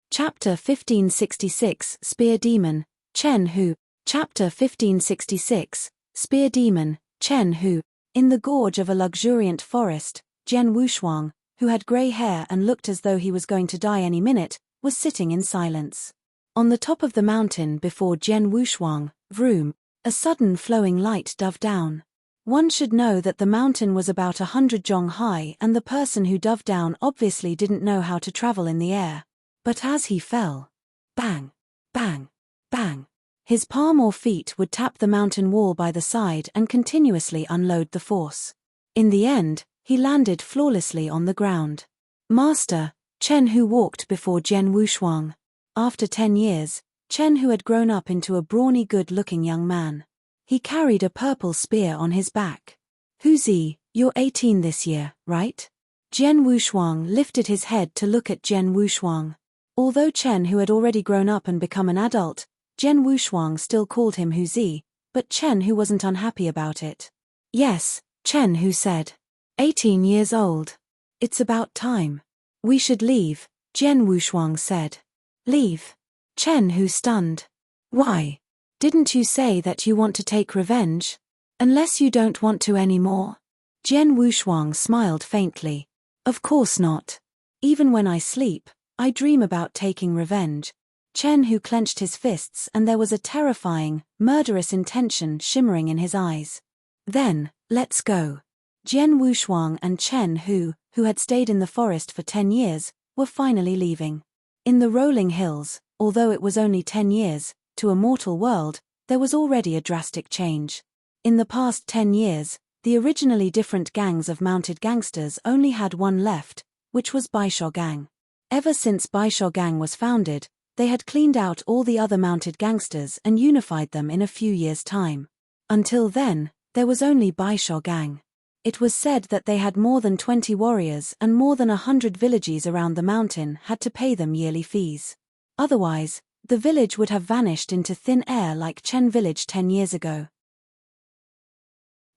Chapter 1566 Spear Demon, Chen Hu. Chapter 1566 Spear Demon, Chen Hu. In the gorge of a luxuriant forest, Jian Wushuang, who had grey hair and looked as though he was going to die any minute, was sitting in silence. On the top of the mountain before Jian Wushuang, vroom, a sudden flowing light dove down. One should know that the mountain was about 100 zhong high and the person who dove down obviously didn't know how to travel in the air. But as he fell, bang, bang, bang, his palm or feet would tap the mountain wall by the side and continuously unload the force. In the end, he landed flawlessly on the ground. Master, Chen Hu walked before Jian Wushuang. After 10 years, Chen Hu had grown up into a brawny good-looking young man. He carried a purple spear on his back. Hu Zi, you're 18 this year, right? Jian Wushuang lifted his head to look at Jian Wushuang. Although Chen Hu had already grown up and become an adult, Jian Wushuang still called him Hu Zi, but Chen Hu wasn't unhappy about it. Yes, Chen Hu said. 18 years old. It's about time. We should leave, Jian Wushuang said. Leave? Chen Hu stunned. Why? Didn't you say that you want to take revenge? Unless you don't want to anymore? Jian Wushuang smiled faintly. Of course not. Even when I sleep, I dream about taking revenge. Chen Hu clenched his fists and there was a terrifying, murderous intention shimmering in his eyes. Then, let's go. Jian Wushuang and Chen Hu, who had stayed in the forest for 10 years, were finally leaving. In the rolling hills, although it was only 10 years, to a mortal world, there was already a drastic change. In the past 10 years, the originally different gangs of mounted gangsters only had one left, which was Baisho Gang. Ever since Baisho Gang was founded, they had cleaned out all the other mounted gangsters and unified them in a few years' time. Until then, there was only Baisho Gang. It was said that they had more than 20 warriors and more than 100 villages around the mountain had to pay them yearly fees. Otherwise, the village would have vanished into thin air like Chen Village 10 years ago.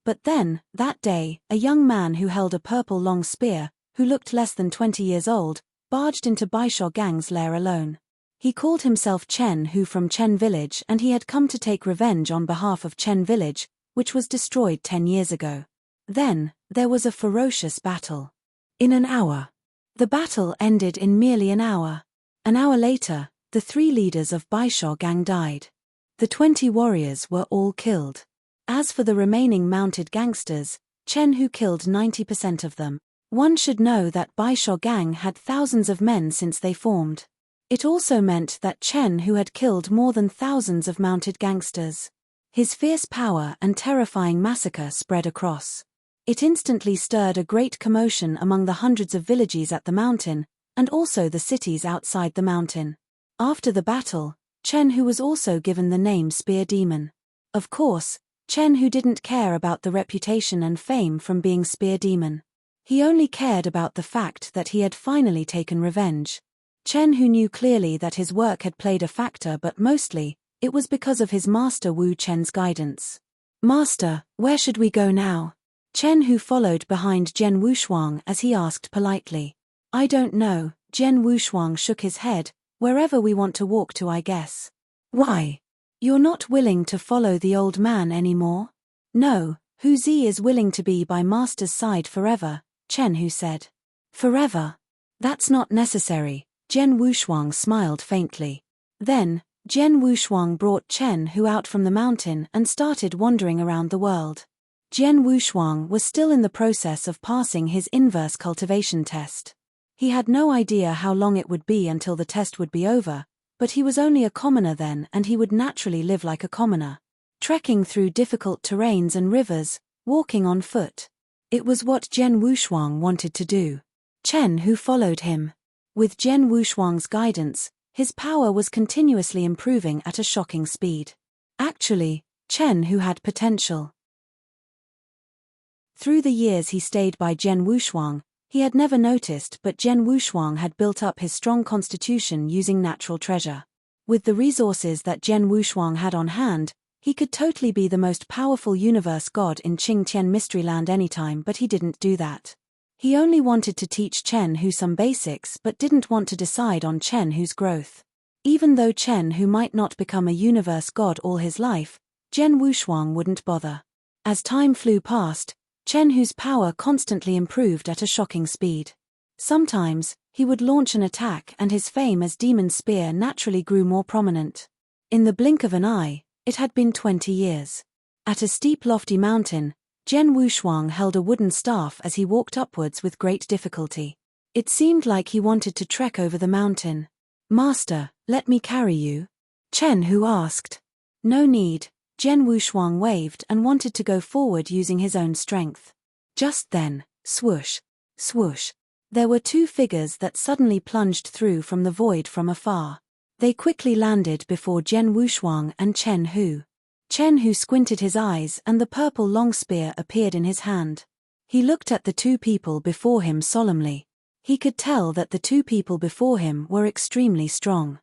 But then, that day, a young man who held a purple long spear, who looked less than 20 years old, barged into Baisho Gang's lair alone. He called himself Chen Hu from Chen Village and he had come to take revenge on behalf of Chen Village, which was destroyed 10 years ago. Then, there was a ferocious battle. In an hour. The battle ended in merely an hour. An hour later, the 3 leaders of Baisho Gang died. The 20 warriors were all killed. As for the remaining mounted gangsters, Chen Hu killed 90% of them. One should know that Baisho Gang had thousands of men since they formed. It also meant that Chen Hu had killed more than thousands of mounted gangsters. His fierce power and terrifying massacre spread across. It instantly stirred a great commotion among the hundreds of villages at the mountain, and also the cities outside the mountain. After the battle, Chen Hu was also given the name Spear Demon. Of course, Chen Hu didn't care about the reputation and fame from being Spear Demon. He only cared about the fact that he had finally taken revenge. Chen Hu knew clearly that his work had played a factor, but mostly, it was because of his master Wu Chen's guidance. Master, where should we go now? Chen Hu followed behind Jian Wushuang as he asked politely. I don't know, Jian Wushuang shook his head, wherever we want to walk to I guess. Why? You're not willing to follow the old man anymore? No, Hu Zi is willing to be by master's side forever, Chen Hu said. Forever? That's not necessary, Jian Wushuang smiled faintly. Then, Jian Wushuang brought Chen Hu out from the mountain and started wandering around the world. Jian Wushuang was still in the process of passing his inverse cultivation test. He had no idea how long it would be until the test would be over, but he was only a commoner then and he would naturally live like a commoner. Trekking through difficult terrains and rivers, walking on foot. It was what Jian Wushuang wanted to do. Chen Hu followed him. With Jian Wushuang's guidance, his power was continuously improving at a shocking speed. Actually, Chen Hu had potential. Through the years he stayed by Jian Wushuang, he had never noticed but Jian Wushuang had built up his strong constitution using natural treasure. With the resources that Jian Wushuang had on hand, he could totally be the most powerful universe god in Qingtian Mysteryland anytime, but he didn't do that. He only wanted to teach Chen Hu some basics but didn't want to decide on Chen Hu's growth. Even though Chen Hu might not become a universe god all his life, Jian Wushuang wouldn't bother. As time flew past, Chen Hu's power constantly improved at a shocking speed. Sometimes, he would launch an attack and his fame as Demon Spear naturally grew more prominent. In the blink of an eye, it had been 20 years. At a steep lofty mountain, Jian Wushuang held a wooden staff as he walked upwards with great difficulty. It seemed like he wanted to trek over the mountain. Master, let me carry you? Chen Hu asked. No need. Jian Wushuang waved and wanted to go forward using his own strength. Just then, swoosh, swoosh. There were two figures that suddenly plunged through from the void from afar. They quickly landed before Jian Wushuang and Chen Hu. Chen Hu squinted his eyes and the purple long spear appeared in his hand. He looked at the two people before him solemnly. He could tell that the two people before him were extremely strong.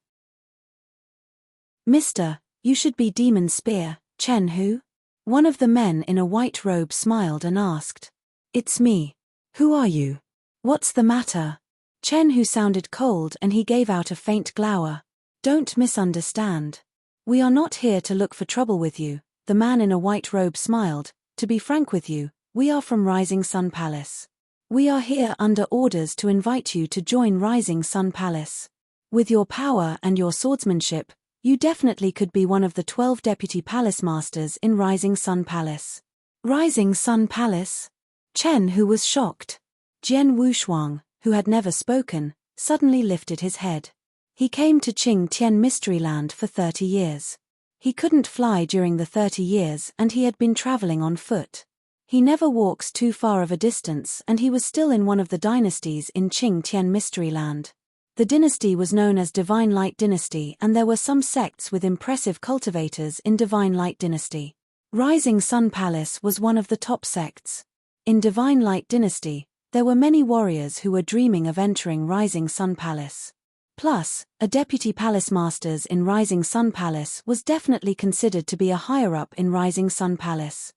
Mister, you should be Demon Spear, Chen Hu? One of the men in a white robe smiled and asked. It's me. Who are you? What's the matter? Chen Hu sounded cold and he gave out a faint glower. Don't misunderstand. We are not here to look for trouble with you, the man in a white robe smiled. To be frank with you, we are from Rising Sun Palace. We are here under orders to invite you to join Rising Sun Palace. With your power and your swordsmanship, you definitely could be one of the 12 deputy palace masters in Rising Sun Palace. Rising Sun Palace? Chen Hu was shocked. Jian Wushuang, who had never spoken, suddenly lifted his head. He came to Qingtian Mysteryland for 30 years. He couldn't fly during the 30 years and he had been traveling on foot. He never walks too far of a distance and he was still in one of the dynasties in Qingtian Mysteryland. The dynasty was known as Divine Light Dynasty and there were some sects with impressive cultivators in Divine Light Dynasty. Rising Sun Palace was one of the top sects. In Divine Light Dynasty, there were many warriors who were dreaming of entering Rising Sun Palace. Plus, a deputy palace masters in Rising Sun Palace was definitely considered to be a higher-up in Rising Sun Palace.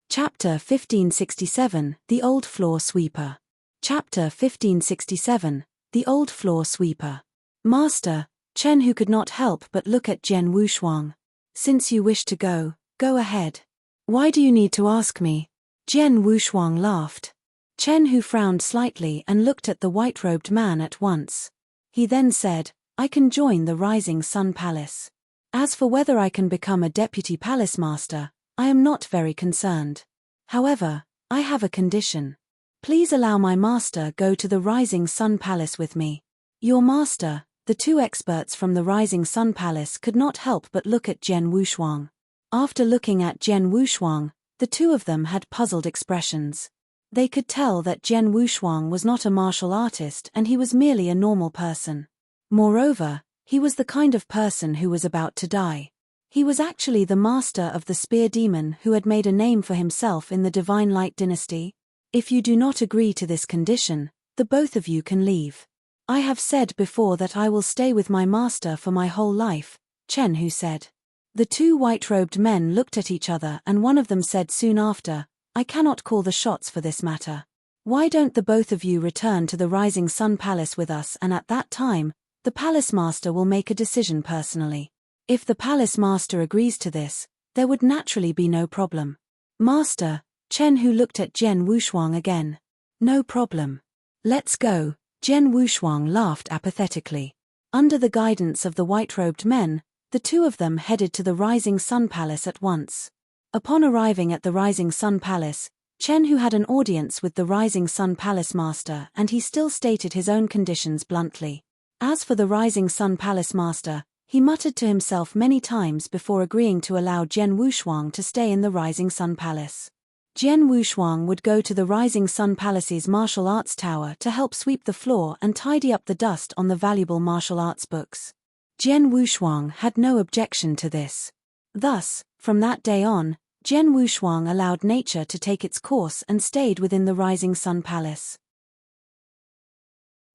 Chapter 1567, The Old Floor Sweeper. Chapter 1567, The Old Floor Sweeper. Master, Chen Hu could not help but look at Jian Wushuang. Since you wish to go, go ahead. Why do you need to ask me? Jian Wushuang laughed. Chen Hu frowned slightly and looked at the white-robed man at once. He then said, I can join the Rising Sun Palace. As for whether I can become a deputy palace master, I am not very concerned. However, I have a condition. Please allow my master go to the Rising Sun Palace with me. Your master, the two experts from the Rising Sun Palace could not help but look at Jian Wushuang. After looking at Jian Wushuang, the two of them had puzzled expressions. They could tell that Jian Wushuang was not a martial artist and he was merely a normal person. Moreover, he was the kind of person who was about to die. He was actually the master of the spear demon who had made a name for himself in the Divine Light Dynasty. If you do not agree to this condition, the both of you can leave. I have said before that I will stay with my master for my whole life, Chen Hu said. The two white-robed men looked at each other and one of them said soon after, I cannot call the shots for this matter. Why don't the both of you return to the Rising Sun Palace with us and at that time, the palace master will make a decision personally. If the palace master agrees to this, there would naturally be no problem. Master, Chen Hu looked at Jian Wushuang again. No problem. Let's go, Jian Wushuang laughed apathetically. Under the guidance of the white-robed men, the two of them headed to the Rising Sun Palace at once. Upon arriving at the Rising Sun Palace, Chen Hu had an audience with the Rising Sun Palace Master, and he still stated his own conditions bluntly. As for the Rising Sun Palace Master, he muttered to himself many times before agreeing to allow Jian Wushuang to stay in the Rising Sun Palace. Jian Wushuang would go to the Rising Sun Palace's martial arts tower to help sweep the floor and tidy up the dust on the valuable martial arts books. Jian Wushuang had no objection to this. Thus, from that day on, Jian Wushuang allowed nature to take its course and stayed within the Rising Sun Palace.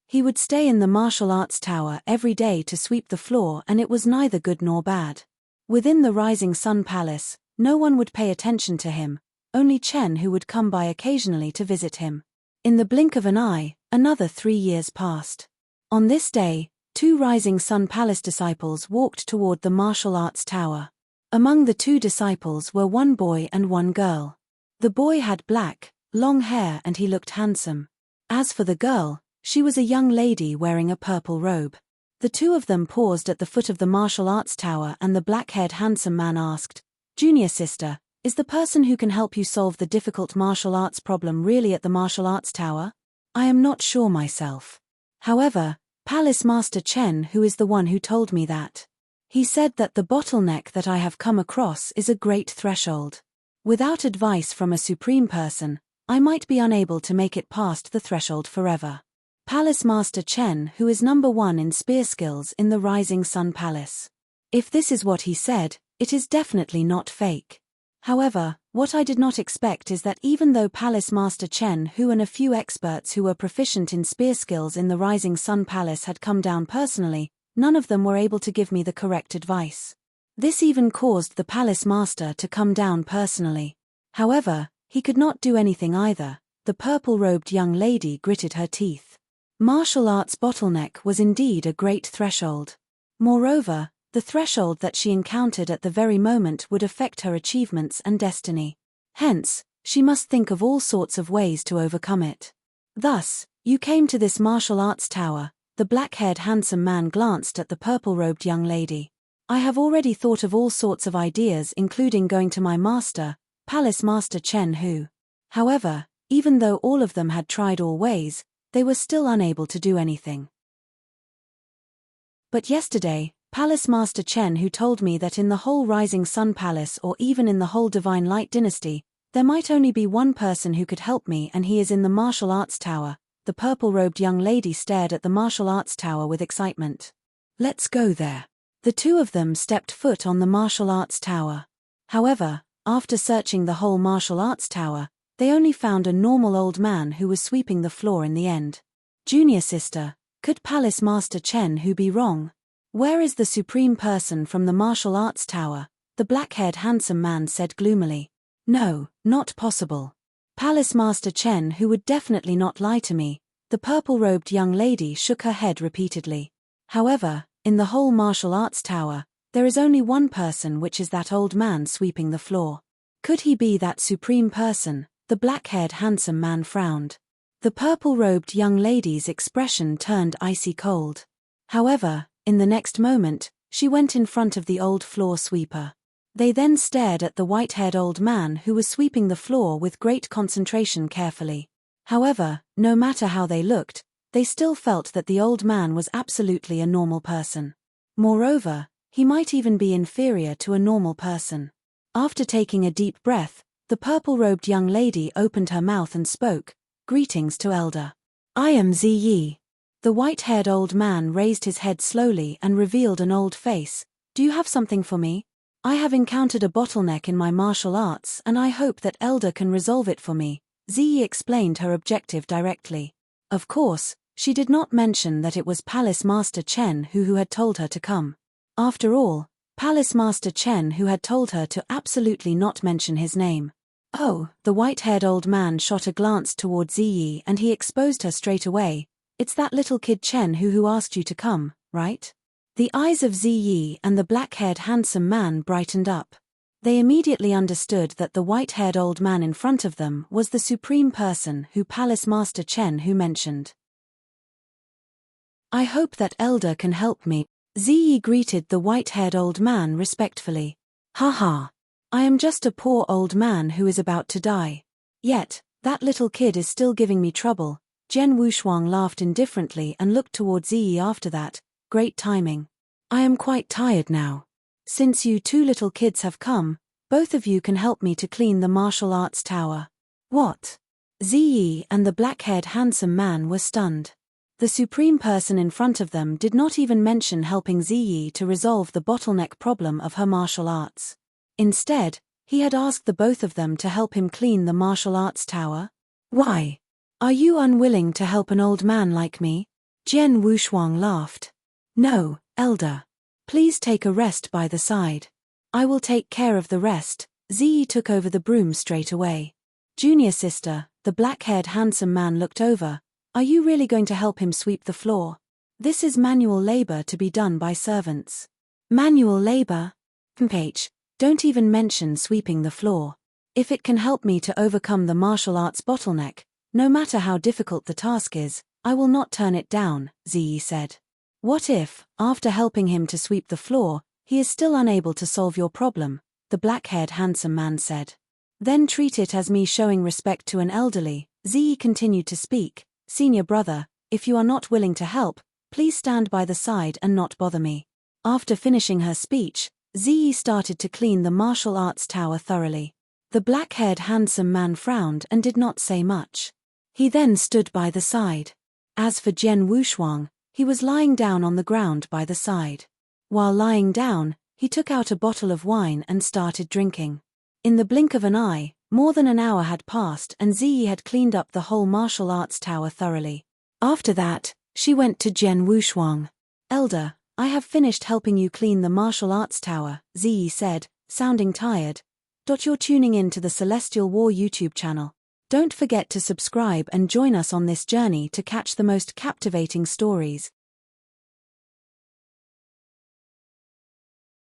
He would stay in the martial arts tower every day to sweep the floor, and it was neither good nor bad. Within the Rising Sun Palace, no one would pay attention to him, only Chen Hu would come by occasionally to visit him. In the blink of an eye, another 3 years passed. On this day, 2 Rising Sun Palace disciples walked toward the martial arts tower. Among the 2 disciples were 1 boy and 1 girl. The boy had black, long hair and he looked handsome. As for the girl, she was a young lady wearing a purple robe. The 2 of them paused at the foot of the martial arts tower, and the black-haired handsome man asked, "Junior sister, is the person who can help you solve the difficult martial arts problem really at the martial arts tower?" "I am not sure myself. However, Palace Master Chen Hu is the one who told me that. He said that the bottleneck that I have come across is a great threshold. Without advice from a supreme person, I might be unable to make it past the threshold forever. Palace Master Chen Hu is number 1 in spear skills in the Rising Sun Palace. If this is what he said, it is definitely not fake. However, what I did not expect is that even though Palace Master Chen Hu and a few experts who were proficient in spear skills in the Rising Sun Palace had come down personally, none of them were able to give me the correct advice. This even caused the Palace Master to come down personally. However, he could not do anything either. The purple-robed young lady gritted her teeth. Martial arts bottleneck was indeed a great threshold. Moreover, the threshold that she encountered at the very moment would affect her achievements and destiny. Hence, she must think of all sorts of ways to overcome it. Thus, you came to this martial arts tower. The black-haired handsome man glanced at the purple-robed young lady. I have already thought of all sorts of ideas, including going to my master, Palace Master Chen Hu. However, even though all of them had tried all ways, they were still unable to do anything. But yesterday, Palace Master Chen Hu told me that in the whole Rising Sun Palace, or even in the whole Divine Light Dynasty, there might only be one person who could help me, and he is in the martial arts tower. The purple-robed young lady stared at the martial arts tower with excitement. Let's go there. The 2 of them stepped foot on the martial arts tower. However, after searching the whole martial arts tower, they only found a normal old man who was sweeping the floor in the end. Junior sister, could Palace Master Chen Hu be wrong? Where is the supreme person from the martial arts tower? The black-haired handsome man said gloomily. No, not possible. Palace Master Chen Hu would definitely not lie to me. The purple-robed young lady shook her head repeatedly. However, in the whole martial arts tower, there is only one person, which is that old man sweeping the floor. Could he be that supreme person? The black-haired handsome man frowned. The purple-robed young lady's expression turned icy cold. However, in the next moment, she went in front of the old floor sweeper. They then stared at the white-haired old man who was sweeping the floor with great concentration carefully. However, no matter how they looked, they still felt that the old man was absolutely a normal person. Moreover, he might even be inferior to a normal person. After taking a deep breath, the purple-robed young lady opened her mouth and spoke, "Greetings to Elder. I am Ziyi." The white-haired old man raised his head slowly and revealed an old face. "Do you have something for me? I have encountered a bottleneck in my martial arts, and I hope that Elder can resolve it for me." Ziyi explained her objective directly. Of course, she did not mention that it was Palace Master Chen Hu had told her to come. After all, Palace Master Chen Hu had told her to absolutely not mention his name. Oh, the white-haired old man shot a glance toward Ziyi and he exposed her straight away. "It's that little kid Chen Hu asked you to come. right? The eyes of Ziyi and the black-haired handsome man brightened up. They immediately understood that the white-haired old man in front of them was the supreme person who Palace Master Chen Hu mentioned. I hope that elder can help me. Ziyi greeted the white-haired old man respectfully. Haha. I am just a poor old man who is about to die. Yet, that little kid is still giving me trouble. Jian Wushuang laughed indifferently and looked toward Ziyi after that. Great timing. I am quite tired now. Since you two little kids have come, both of you can help me to clean the martial arts tower. What? Ziyi and the black-haired handsome man were stunned. The supreme person in front of them did not even mention helping Ziyi to resolve the bottleneck problem of her martial arts. Instead, he had asked the both of them to help him clean the martial arts tower. Why? Are you unwilling to help an old man like me? Jian Wushuang laughed. No, elder. Please take a rest by the side. I will take care of the rest. Ziyi took over the broom straight away. Junior sister, the black-haired handsome man looked over. Are you really going to help him sweep the floor? This is manual labor to be done by servants. Manual labor? Don't even mention sweeping the floor. If it can help me to overcome the martial arts bottleneck, no matter how difficult the task is, I will not turn it down, Ziyi said. What if, after helping him to sweep the floor, he is still unable to solve your problem? The black-haired handsome man said. Then treat it as me showing respect to an elderly. Ziyi continued to speak. Senior brother, if you are not willing to help, please stand by the side and not bother me. After finishing her speech, Ziyi started to clean the martial arts tower thoroughly. The black-haired handsome man frowned and did not say much. He then stood by the side. As for Jian Wushuang, he was lying down on the ground by the side. While lying down, he took out a bottle of wine and started drinking. In the blink of an eye, more than an hour had passed and Ziyi had cleaned up the whole martial arts tower thoroughly. After that, she went to Jian Wushuang. Elder, I have finished helping you clean the martial arts tower, Ziyi said, sounding tired. You're tuning in to the Celestial War YouTube channel. Don't forget to subscribe and join us on this journey to catch the most captivating stories.